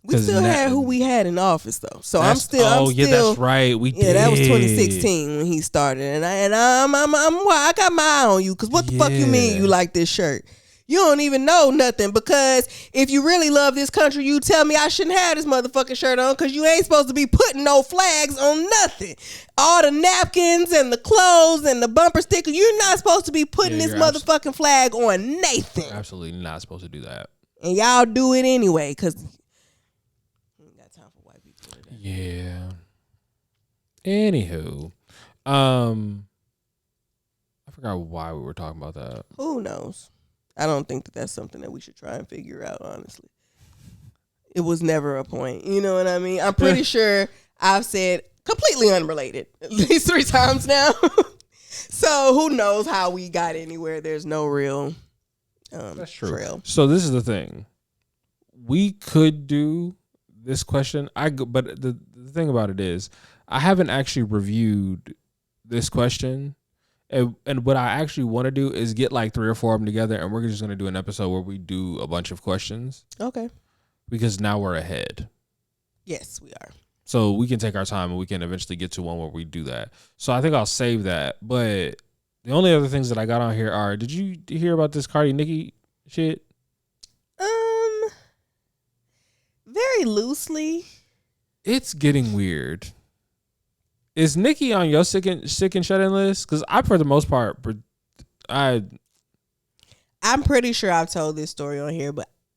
We still had who we had in office though, so I'm still. That's right. We did. That was 2016 when he started, and I got my eye on you because what the fuck you mean you like this shirt? You don't even know nothing, because if you really love this country, you tell me I shouldn't have this motherfucking shirt on, because you ain't supposed to be putting no flags on nothing. All the napkins and the clothes and the bumper stickers, you're not supposed to be putting this motherfucking flag on Nathan. Absolutely not supposed to do that. And y'all do it anyway, because we ain't got time for white people today. Yeah. Anywho, I forgot why we were talking about that. Who knows? I don't think that's something that we should try and figure out, honestly. It was never a point. You know what I mean? I'm pretty sure I've said completely unrelated at least 3 times now. So who knows how we got anywhere? There's no real that's true. trail. So this is the thing. We could do this question. But the thing about it is, I haven't actually reviewed this question. And what I actually want to do is get like 3 or 4 of them together, and we're just going to do an episode where we do a bunch of questions. Okay. Because now we're ahead. Yes, we are. So we can take our time and we can eventually get to one where we do that. So I think I'll save that. But the only other things that I got on here are, did you hear about this Cardi Nicki shit? Very loosely. It's getting weird. Is Nicki on your sick and shut-in list? Because I, for the most part, I'm pretty sure I've told this story on here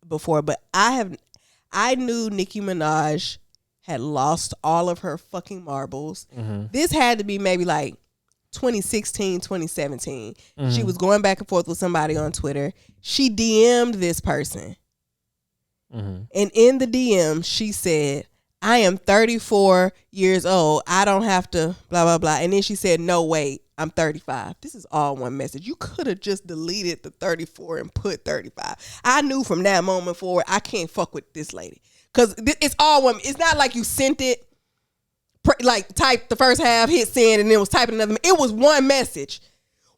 before, but I knew Nicki Minaj had lost all of her fucking marbles. Mm-hmm. This had to be maybe like 2016, 2017. Mm-hmm. She was going back and forth with somebody on Twitter. She DM'd this person. Mm-hmm. And in the DM, she said, "I am 34 years old. I don't have to blah, blah, blah." And then she said, "No, wait, I'm 35. This is all one message. You could have just deleted the 34 and put 35. I knew from that moment forward, I can't fuck with this lady. Because it's all one. It's not like you sent it, like type the first half, hit send, and then was typing another. It was one message.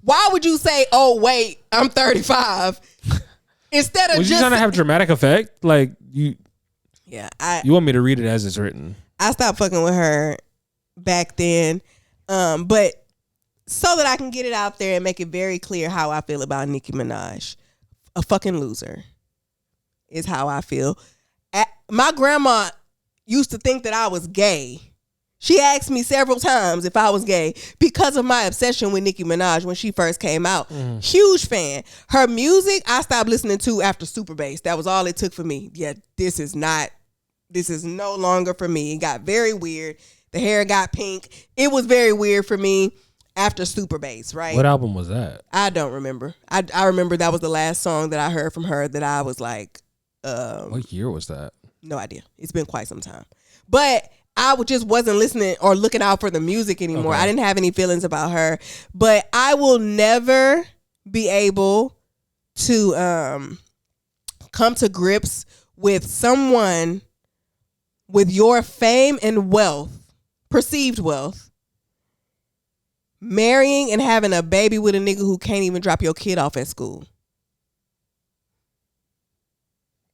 Why would you say, "Oh, wait, I'm 35? Instead of was you trying to have dramatic effect? Like you... Yeah, you want me to read it as it's written? I stopped fucking with her back then, but so that I can get it out there and make it very clear how I feel about Nicki Minaj, a fucking loser, is how I feel. My grandma used to think that I was gay. She asked me several times if I was gay because of my obsession with Nicki Minaj when she first came out. Huge fan. Her music, I stopped listening to after Super Bass. That was all it took for me. Yeah, this is no longer for me. It got very weird. The hair got pink. It was very weird for me after Super Bass, right? What album was that? I don't remember. I remember that was the last song that I heard from her that I was like... what year was that? No idea. It's been quite some time. But... I just wasn't listening or looking out for the music anymore. Okay. I didn't have any feelings about her. But I will never be able to come to grips with someone with your fame and wealth, perceived wealth, marrying and having a baby with a nigga who can't even drop your kid off at school.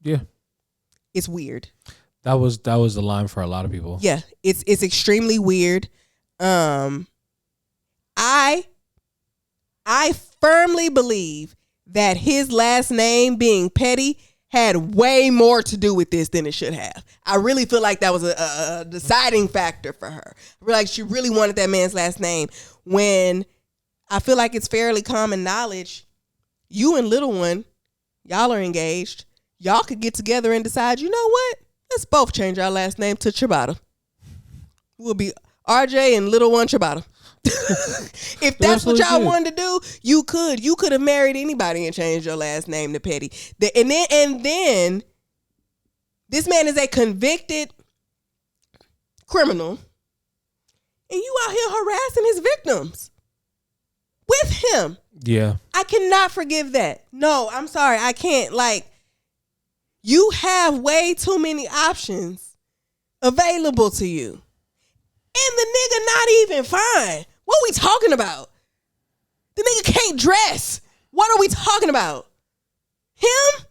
Yeah. It's weird. That was the line for a lot of people. Yeah, it's extremely weird. I firmly believe that his last name being Petty had way more to do with this than it should have. I really feel like that was a deciding factor for her. I feel like she really wanted that man's last name, when I feel like it's fairly common knowledge. You and Little One, y'all are engaged. Y'all could get together and decide, you know what? Let's both change our last name to Ciabatta. We'll be RJ and Little One Ciabatta. If that's what y'all wanted to do, you could. You could have married anybody and changed your last name to Petty. And then this man is a convicted criminal, and you out here harassing his victims with him. Yeah. I cannot forgive that. No, I'm sorry. I can't. Like, you have way too many options available to you. And the nigga not even fine. What are we talking about? The nigga can't dress. What are we talking about? Him?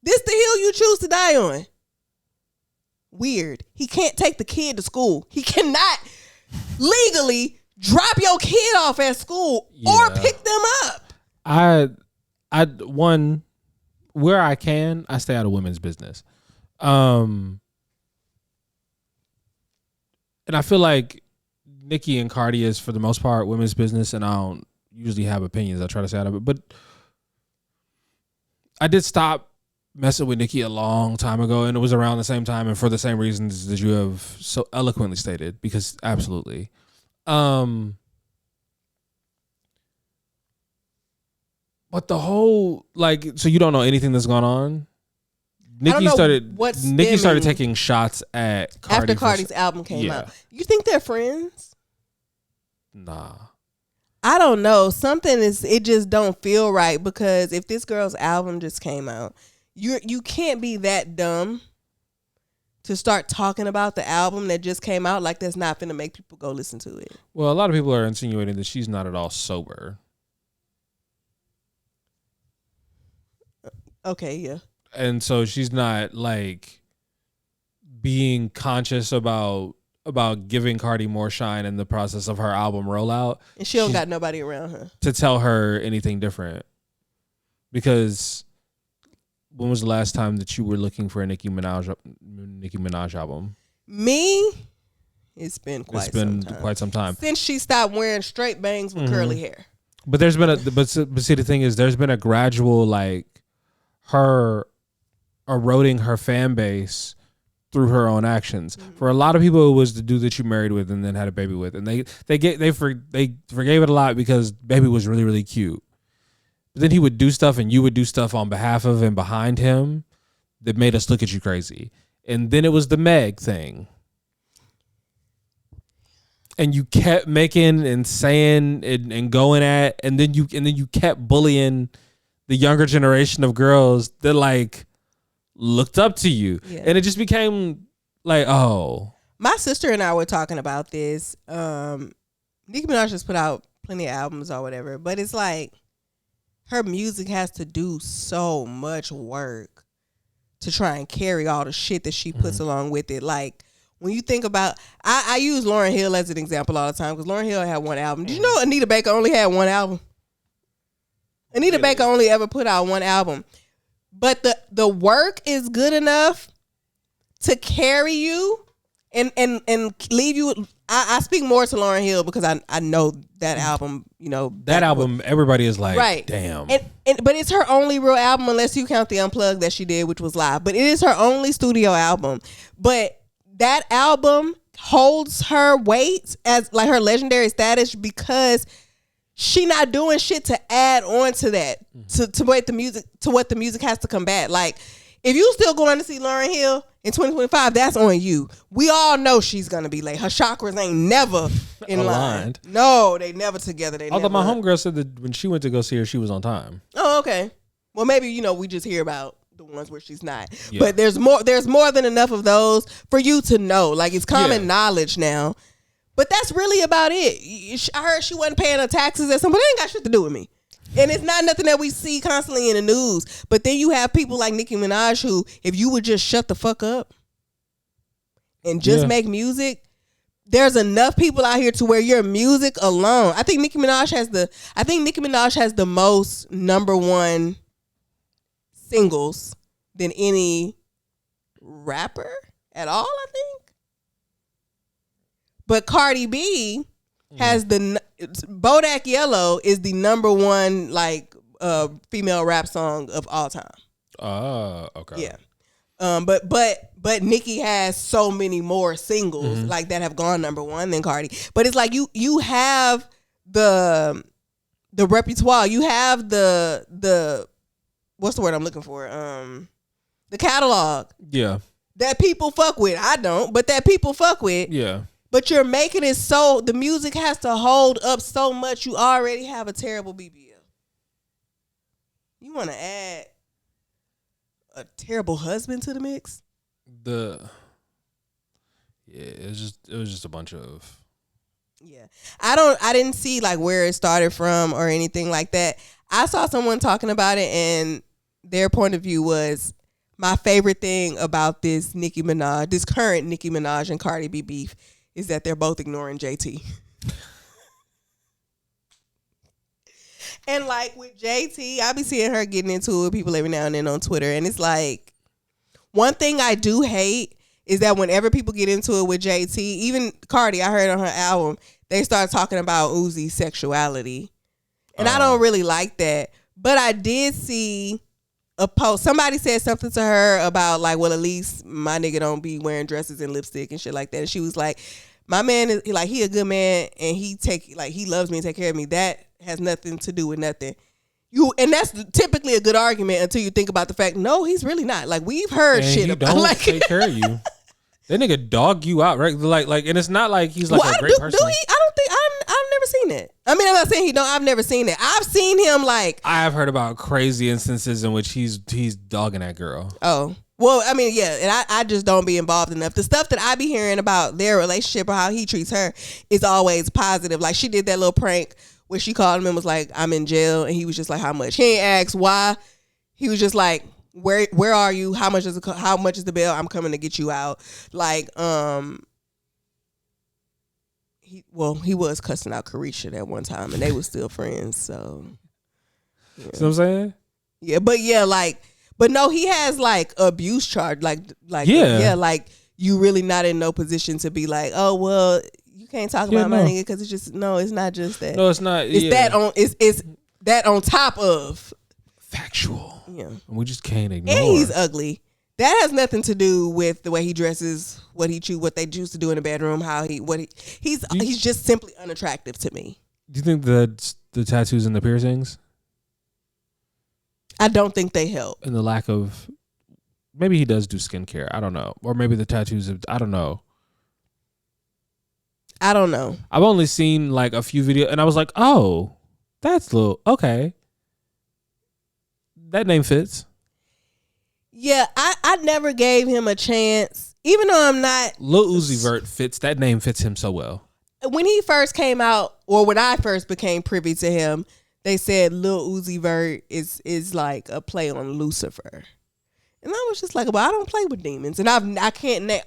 This the hill you choose to die on. Weird. He can't take the kid to school. He cannot legally drop your kid off at school or pick them up. Where I can, I stay out of women's business. And I feel like Nicki and Cardi is, for the most part, women's business, and I don't usually have opinions. I try to stay out of it. But I did stop messing with Nicki a long time ago, and it was around the same time and for the same reasons that you have so eloquently stated, because absolutely. But the whole, like, so you don't know anything that's gone on? Nicki started taking shots at Cardi after Cardi's album came out. You think they're friends? Nah. I don't know. It just don't feel right, because if this girl's album just came out, you can't be that dumb to start talking about the album that just came out like that's not finna make people go listen to it. Well, a lot of people are insinuating that she's not at all sober. Okay, yeah. And so she's not, like, being conscious about giving Cardi more shine in the process of her album rollout. And she don't got nobody around her to tell her anything different. Because when was the last time that you were looking for a Nicki Minaj album? Me? It's been quite some time. Since she stopped wearing straight bangs with curly hair. But there's been but see, the thing is, there's been a gradual, like, her eroding her fan base through her own actions. For a lot of people, it was the dude that you married with and then had a baby with, and they forgave it a lot because baby was really, really cute. But then he would do stuff, and you would do stuff on behalf of and behind him that made us look at you crazy. And then it was the Meg thing, and you kept making and saying and going at, and then you kept bullying the younger generation of girls that, like, looked up to you. Yeah. And it just became like, oh. My sister and I were talking about this. Nicki Minaj just put out plenty of albums or whatever, but it's like her music has to do so much work to try and carry all the shit that she puts along with it. Like, when you think about, I use Lauryn Hill as an example all the time, because Lauryn Hill had one album. Did you know Anita Baker only had one album? Anita Baker only ever put out one album. But the work is good enough to carry you and leave you. I speak more to Lauryn Hill because I know that album, you know. That album, everybody is like, right. Damn. But it's her only real album, unless you count the Unplugged that she did, which was live. But it is her only studio album. But that album holds her weight as, like, her legendary status, because she not doing shit to add on to that, to what the music has to combat. Like, if you still going to see Lauryn Hill in 2025, that's on you. We all know she's gonna be late. Her chakras ain't never in line. No, they never together. Although my homegirl said that when she went to go see her, she was on time. Oh, okay. Well, maybe, you know, we just hear about the ones where she's not. Yeah. But there's more than enough of those for you to know. Like, it's common knowledge now. But that's really about it. I heard she wasn't paying her taxes at some, but it ain't got shit to do with me. And it's not nothing that we see constantly in the news. But then you have people like Nicki Minaj who, if you would just shut the fuck up and just make music, there's enough people out here to where your music alone. I think Nicki Minaj has the most #1 singles than any rapper at all, I think. But Cardi B has the Bodak Yellow is the #1 like female rap song of all time. Oh, okay. Yeah. But Nicki has so many more singles like that have gone #1 than Cardi. But it's like you have the repertoire, you have the what's the word I'm looking for? The catalog. Yeah. That people fuck with. I don't, but that people fuck with. Yeah. But you're making it so the music has to hold up so much. You already have a terrible BBL. You want to add a terrible husband to the mix? It was just a bunch of. Yeah, I didn't see like where it started from or anything like that. I saw someone talking about it, and their point of view was, my favorite thing about this current Nicki Minaj and Cardi B beef is that they're both ignoring JT. And like with JT, I be seeing her getting into it with people every now and then on Twitter. And it's like, one thing I do hate is that whenever people get into it with JT, even Cardi, I heard on her album, they start talking about Uzi's sexuality. And I don't really like that. But I did see a post. Somebody said something to her about like, well, at least my nigga don't be wearing dresses and lipstick and shit like that. And she was like, my man is like, he a good man and he loves me and take care of me. That has nothing to do with nothing. And that's typically a good argument until you think about the fact, no, he's really not. Like, we've heard and shit about like take care of you. That nigga dog you out, right? Like, and it's not like he's like a great person. Do he? I don't think I've never seen it. I mean, I'm not saying he don't. I've never seen it. I've seen him like. I have heard about crazy instances in which he's dogging that girl. Oh. Well, I mean, yeah, and I just don't be involved enough. The stuff that I be hearing about their relationship or how he treats her is always positive. Like, she did that little prank where she called him and was like, I'm in jail. And he was just like, how much? He ain't asked why. He was just like, where are you? How much is the bail? I'm coming to get you out. Like, he was cussing out Carisha that one time and they were still friends. So, yeah. See what I'm saying? Yeah, but no, he has like abuse charge, like like you really not in no position to be like, oh well, you can't talk about my nigga because it's not just that. No, it's not. It's that on top of factual. Yeah, we just can't ignore. And he's ugly. That has nothing to do with the way he dresses, what they choose to do in the bedroom, he's just simply unattractive to me. Do you think the tattoos and the piercings? I don't think they help. And the lack of, maybe he does do skincare. I don't know. Or maybe the tattoos, I don't know. I've only seen like a few videos and I was like, oh, that's okay. That name fits. Yeah, I never gave him a chance. Even though I'm not. Lil Uzi Vert fits, that name fits him so well. When he first came out, or when I first became privy to him, they said Lil Uzi Vert is like a play on Lucifer. And I was just like, well, I don't play with demons. And I can't name.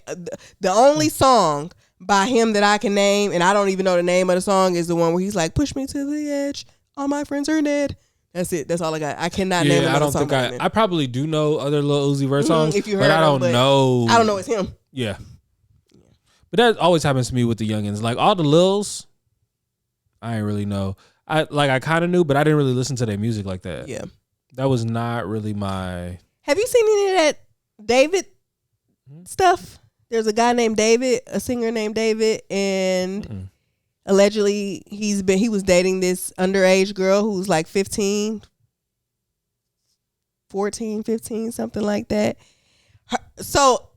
The only song by him that I can name, and I don't even know the name of the song, is the one where he's like, push me to the edge, all my friends are dead. That's it. That's all I got. I cannot name another song. I probably do know other Lil Uzi Vert songs, if you heard but I don't know. I don't know it's him. Yeah. But that always happens to me with the youngins. Like all the Lils, I ain't really know. I kind of knew, but I didn't really listen to their music like that. Yeah. That was not really my. Have you seen any of that David stuff? There's a guy named David, a singer named David, and allegedly he was dating this underage girl who's like 15, 14, 15, something like that. So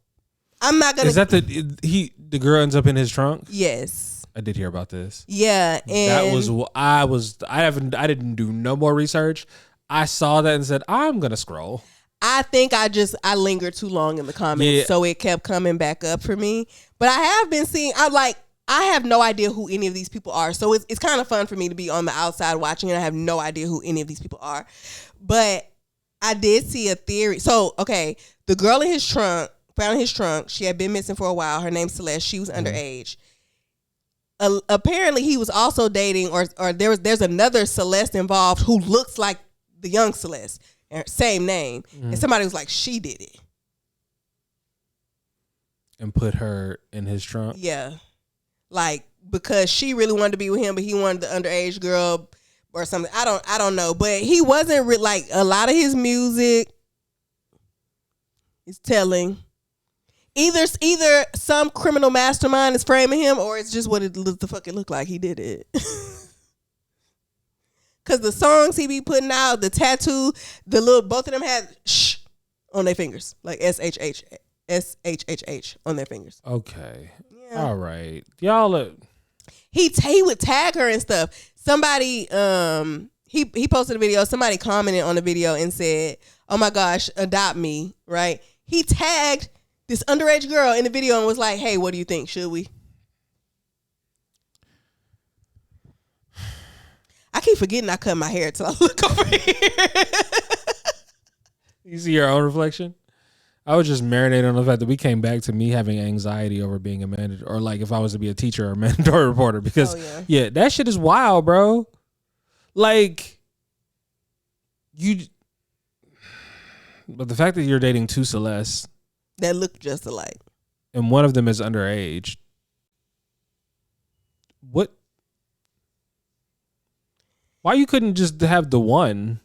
I'm not gonna. Is that the girl ends up in his trunk? Yes. I did hear about this. Yeah, and I didn't do no more research. I saw that and said, I'm gonna scroll. I think I lingered too long in the comments, so it kept coming back up for me. But I have been seeing, I have no idea who any of these people are. So it's kind of fun for me to be on the outside watching and I have no idea who any of these people are. But I did see a theory. So, okay, the girl in his trunk, found in his trunk, she had been missing for a while. Her name's Celeste. She was underage. Apparently, he was also dating, or there's another Celeste involved who looks like the young Celeste, same name. And somebody was like, she did it. And put her in his trunk? Yeah. Like, because she really wanted to be with him, but he wanted the underage girl or something. I don't know. But he wasn't like a lot of his music is telling. Either some criminal mastermind is framing him, or it's just what the fuck it looked like. He did it. Cause the songs he be putting out, the tattoo, both of them had shh on their fingers, like SHH on their fingers. Okay. Yeah. All right. Y'all. He would tag her and stuff. Somebody he posted a video. Somebody commented on the video and said, "Oh my gosh, adopt me!" Right? He tagged this underage girl in the video and was like, "Hey, what do you think? Should we?" I keep forgetting I cut my hair till I look over here. You see your own reflection? I was just marinating on the fact that we came back to me having anxiety over being a manager, or like if I was to be a teacher or a mandatory reporter, because yeah, that shit is wild, bro. Like but the fact that you're dating two Celeste that look just alike, and one of them is underage. What? Why you couldn't just have the one?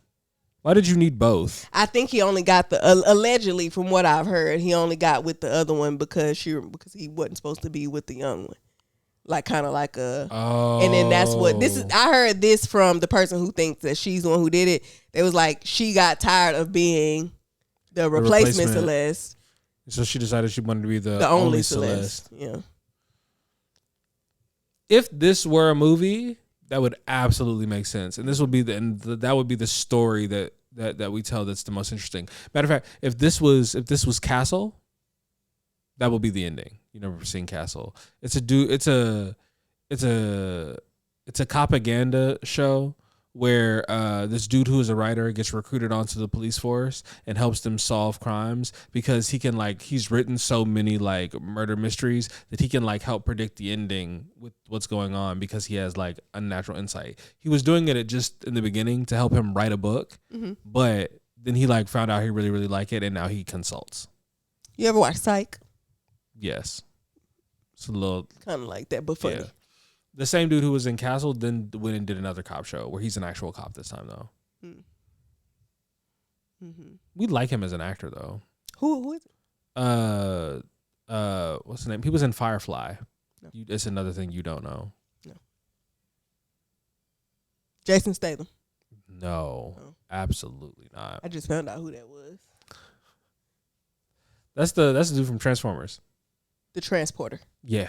Why did you need both? I think he only got allegedly, from what I've heard, he only got with the other one because he wasn't supposed to be with the young one. Like kind of like and then that's what this is. I heard this from the person who thinks that she's the one who did it. They was like, she got tired of being the replacement Celeste. So she decided she wanted to be the only Celeste. Yeah. If this were a movie, that would absolutely make sense, and this would be that would be the story that we tell that's the most interesting. Matter of fact, if this was Castle, that will be the ending. You never seen Castle? It's a propaganda show where this dude who is a writer gets recruited onto the police force and helps them solve crimes because he's written so many like murder mysteries that he can like help predict the ending with what's going on because he has like unnatural insight. He was doing it just in the beginning to help him write a book, but then he like found out he really, really liked it and now he consults. You ever watch Psych? Yes. It's a little kind of like that, but funny. Yeah. The same dude who was in Castle then went and did another cop show where he's an actual cop this time, though. Mm-hmm. We like him as an actor, though. Who is it? What's the name? He was in Firefly. No. It's another thing you don't know. No. Jason Statham. No, absolutely not. I just found out who that was. That's the dude from Transformers. The Transporter. Yeah.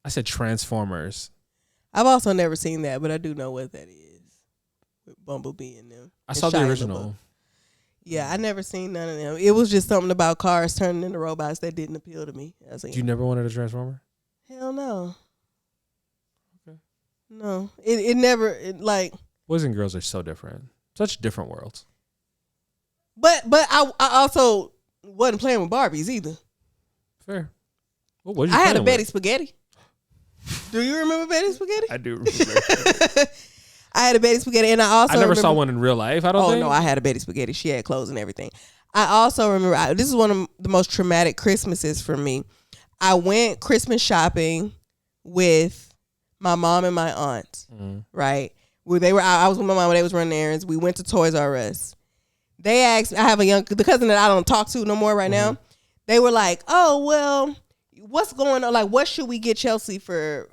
I said Transformers. I've also never seen that, but I do know what that is. With Bumblebee and them. I saw the original. Yeah, I never seen none of them. It was just something about cars turning into robots that didn't appeal to me. You never wanted a Transformer? Hell no. Okay. No. It never like boys and girls are so different. Such different worlds. But I also wasn't playing with Barbies either. Fair. I had a Betty Spaghetti. Do you remember Betty Spaghetti? I do remember. I had a Betty Spaghetti, and I never saw one in real life. I don't think. Oh no, I had a Betty Spaghetti. She had clothes and everything. I also remember this is one of the most traumatic Christmases for me. I went Christmas shopping with my mom and my aunt. Right, where they were. I was with my mom when they was running errands. We went to Toys R Us. They asked. I have the cousin that I don't talk to no more right now. They were like, "Oh well, what's going on? Like, what should we get Chelsea for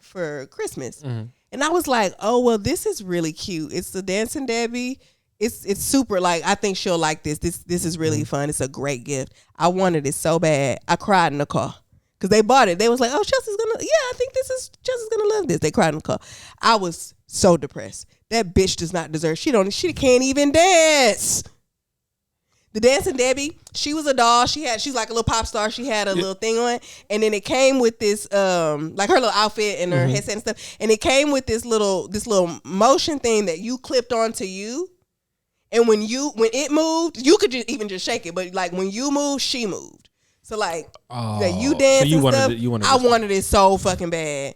Christmas?" And I was like, "Oh well, this is really cute. It's the Dancing Debbie. It's super. Like, I think she'll like this. This is really fun. It's a great gift. I wanted it so bad. I cried in the car because they bought it. They was like, "Oh, Chelsea's gonna. Yeah, I think Chelsea's gonna love this." They cried in the car. I was so depressed. That bitch does not deserve. She can't even dance. The Dancing Debbie, she was a doll. She's like a little pop star. She had a little thing on, and then it came with this like her little outfit and her headset and stuff. And it came with this little motion thing that you clipped onto you. And when it moved, you could even just shake it. But like when you moved, she moved. So like you dance and stuff. I wanted it so fucking bad.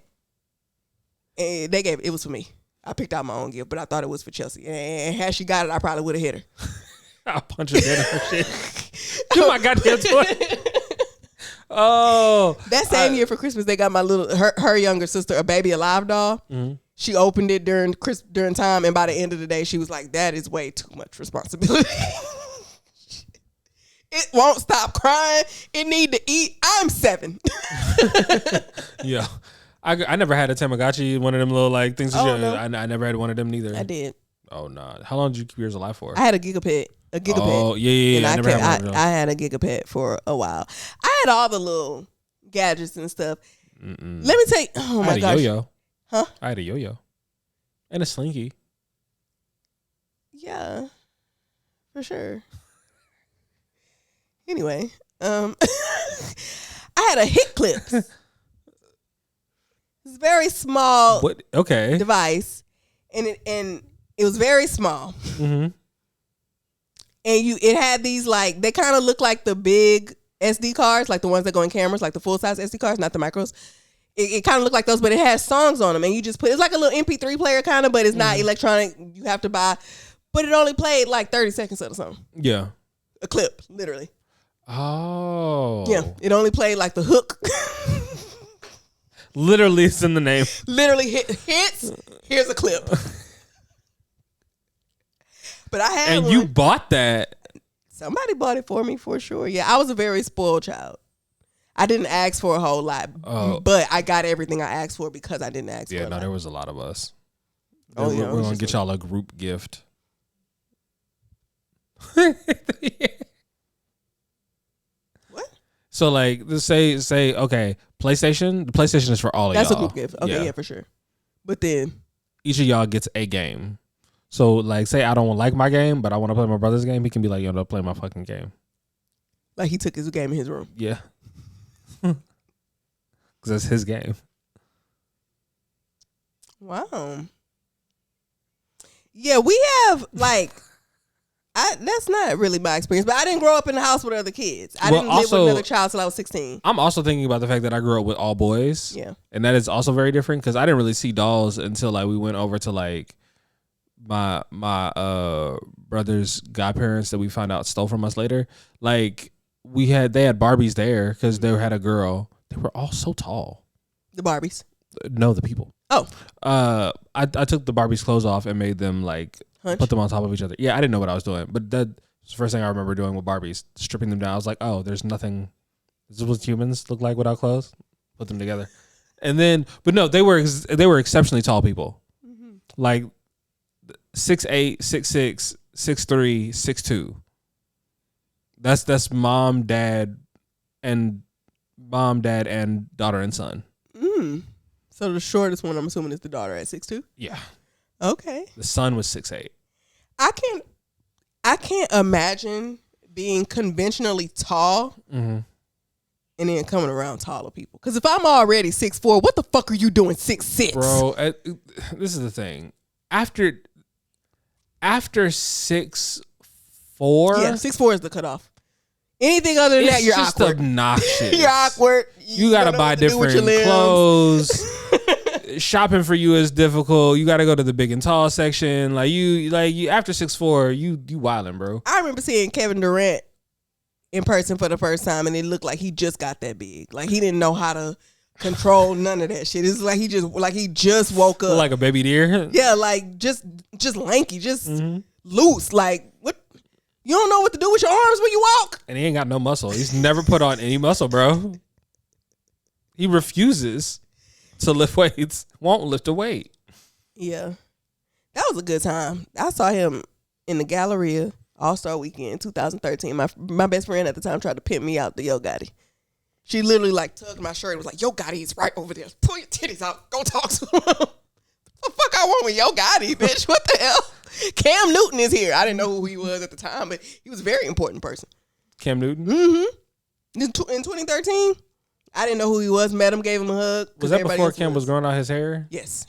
And it was for me. I picked out my own gift, but I thought it was for Chelsea. And had she got it, I probably would have hit her. I'll punch her dead in her shit. Do my goddamn toy. Oh. That same year for Christmas, they got her younger sister a Baby Alive doll. Mm-hmm. She opened it during time, and by the end of the day, she was like, that is way too much responsibility. It won't stop crying. It need to eat. I'm 7. Yeah. I never had a Tamagotchi, one of them little like things. No. I never had one of them neither. I did. Oh, no. How long did you keep yours alive for? I had a Gigapet. Oh, yeah. And I never had one of those. I had a Gigapet for a while. I had all the little gadgets and stuff. Let me tell you. Oh, my gosh. I had a yo-yo. Huh? I had a yo-yo. And a slinky. Yeah. For sure. Anyway. I had a hit clips. It's very small device. And it was very small. Mm-hmm. And it had these like, they kind of look like the big SD cards, like the ones that go in cameras, like the full size SD cards, not the micros. It kind of looked like those, but it has songs on them. And you just it's like a little MP3 player kind of, but it's not electronic. You have to buy, but it only played like 30 seconds of the song. Yeah. A clip, literally. Oh. Yeah. It only played like the hook. Literally, it's in the name. Literally hits. Here's a clip. But I had one. You bought that. Somebody bought it for me for sure. Yeah, I was a very spoiled child. I didn't ask for a whole lot, but I got everything I asked for because I didn't ask for a lot. Yeah, no, there was a lot of us. Oh, yeah. We're going to get y'all a group gift. What? So, like, say, okay, PlayStation. The PlayStation is for all of y'all. That's a group gift. Okay, yeah, for sure. But then each of y'all gets a game. So, like, say I don't like my game, but I want to play my brother's game. He can be like, yo, don't play my fucking game. Like he took his game in his room. Yeah. Because that's his game. Wow. Yeah, we have, like, that's not really my experience, but I didn't grow up in the house with other kids. I didn't live with another child till I was 16. I'm also thinking about the fact that I grew up with all boys. Yeah. And that is also very different because I didn't really see dolls until, like, we went over to, like, my brother's godparents that we found out stole from us later. Like, they had Barbies there because they had a girl. They were all so tall. The Barbies? No, the people. Oh. I took the Barbies' clothes off and made them, like, put them on top of each other. Yeah, I didn't know what I was doing, but that's the first thing I remember doing with Barbies, stripping them down. I was like, oh, there's nothing. This is what humans look like without clothes. Put them together. And then, but no, they were exceptionally tall people. Mm-hmm. Like 6'8", 6'6", 6'3", 6'2". That's mom, dad, and daughter and son. So the shortest one, I'm assuming, is the daughter at 6'2"? Yeah. Okay. The son was 6'8". I can't imagine being conventionally tall and then coming around taller people. Because if I'm already 6'4", what the fuck are you doing 6'6"? Bro, this is the thing. After 6'4", yeah, 6'4" is the cutoff. Anything other than that, you're just awkward. Obnoxious. You're awkward. You gotta buy different clothes. Shopping for you is difficult. You gotta go to the big and tall section. Like you after 6'4", you wildin', bro. I remember seeing Kevin Durant in person for the first time, and it looked like he just got that big. Like he didn't know how to control none of that shit. It's like he just woke up, like a baby deer. Yeah, like just lanky, just loose. Like what? You don't know what to do with your arms when you walk. And he ain't got no muscle. He's never put on any muscle, bro. He refuses to lift weights. Won't lift a weight. Yeah. That was a good time. I saw him in the Galleria All-Star Weekend 2013. My best friend at the time tried to pimp me out to Yo Gotti. She literally like tugged my shirt and was like, Yo Gotti is right over there. Pull your titties out. Go talk to him. What the fuck I want with Yo Gotti, bitch? What the hell? Cam Newton is here. I didn't know who he was at the time, but he was a very important person. Cam Newton? Mm-hmm. In 2013, I didn't know who he was. Met him, gave him a hug. Was that before Cam was growing out his hair? Yes.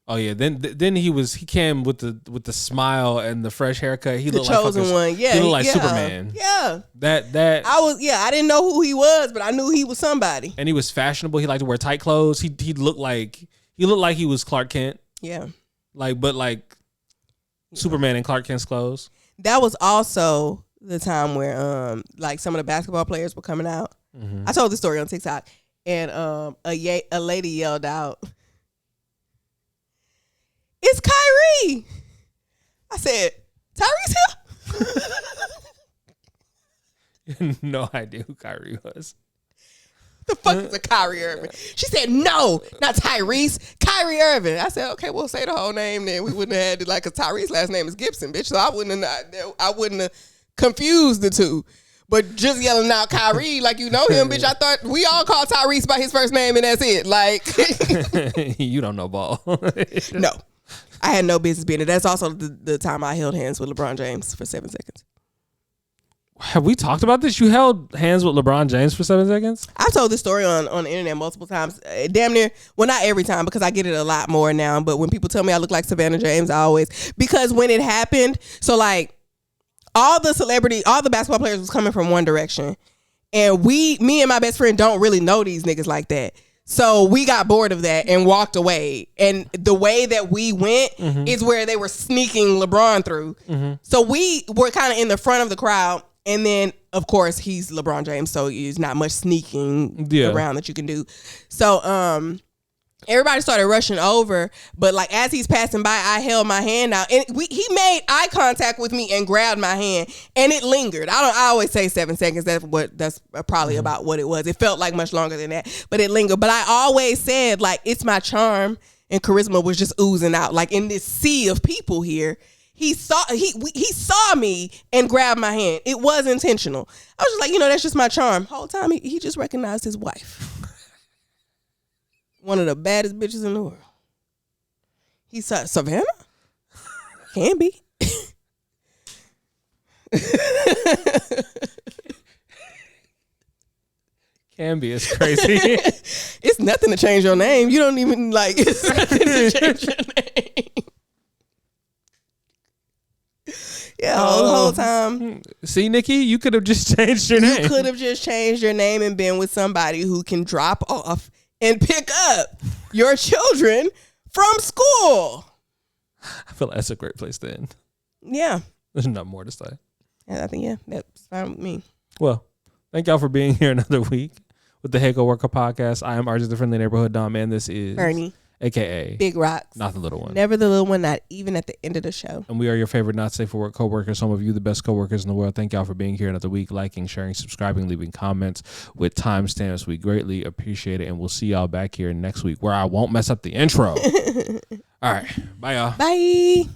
Oh yeah, then he came with the smile and the fresh haircut. He the looked chosen like one. Yeah, he looked like Superman. Yeah, that I didn't know who he was, but I knew he was somebody. And he was fashionable. He liked to wear tight clothes. He looked like he was Clark Kent. Yeah, but Superman in Clark Kent's clothes. That was also the time where like some of the basketball players were coming out. Mm-hmm. I told this story on TikTok, and a lady yelled out, "It's Kyrie!" I said, "Tyrese here?" You had no idea who Kyrie was. The fuck is a Kyrie Irving? She said, "No, not Tyrese, Kyrie Irving." I said, "Okay, we'll say the whole name then. We wouldn't have had it like a Tyrese last name is Gibson, bitch. So I wouldn't have confused the two. But just yelling out Kyrie like you know him, bitch. I thought we all call Tyrese by his first name and that's it. Like you don't know ball. No, I had no business being it. That's also the time I held hands with LeBron James for 7 seconds. Have we talked about this? You held hands with LeBron James for 7 seconds? I've told this story on the internet multiple times. Damn near, well, not every time because I get it a lot more now. But when people tell me I look like Savannah James, I always, because when it happened, so like all the basketball players was coming from one direction. And me and my best friend don't really know these niggas like that. So we got bored of that and walked away. And the way that we went is where they were sneaking LeBron through. Mm-hmm. So we were kind of in the front of the crowd. And then, of course, he's LeBron James, so there's not much sneaking around that you can do. So everybody started rushing over, but like as he's passing by, I held my hand out, and he made eye contact with me and grabbed my hand, and it lingered. I always say 7 seconds. That's probably about what it was. It felt like much longer than that, but it lingered. But I always said like it's my charm and charisma was just oozing out, like in this sea of people here. He saw me and grabbed my hand. It was intentional. I was just like, that's just my charm. Whole time he just recognized his wife. One of the baddest bitches in the world. He said, "Savannah? Can be." Can be. It's crazy. It's nothing to change your name. You don't even it's nothing to change your name. Yeah, the whole time. See, Nicki, you could have just changed your name. You could have just changed your name and been with somebody who can drop off and pick up your children from school. I feel like that's a great place to end. Yeah. There's not more to say. I think, that's fine with me. Well, thank y'all for being here another week with the Hey Go Worker podcast. I am RJ, the Friendly Neighborhood Dom, and this is Bernie. AKA Big Rox. Not the little one. Never the little one, not even at the end of the show. And we are your favorite not safe for work coworkers. Some of you the best coworkers in the world. Thank y'all for being here another week, liking, sharing, subscribing, leaving comments with timestamps. We greatly appreciate it. And we'll see y'all back here next week where I won't mess up the intro. All right. Bye, y'all. Bye.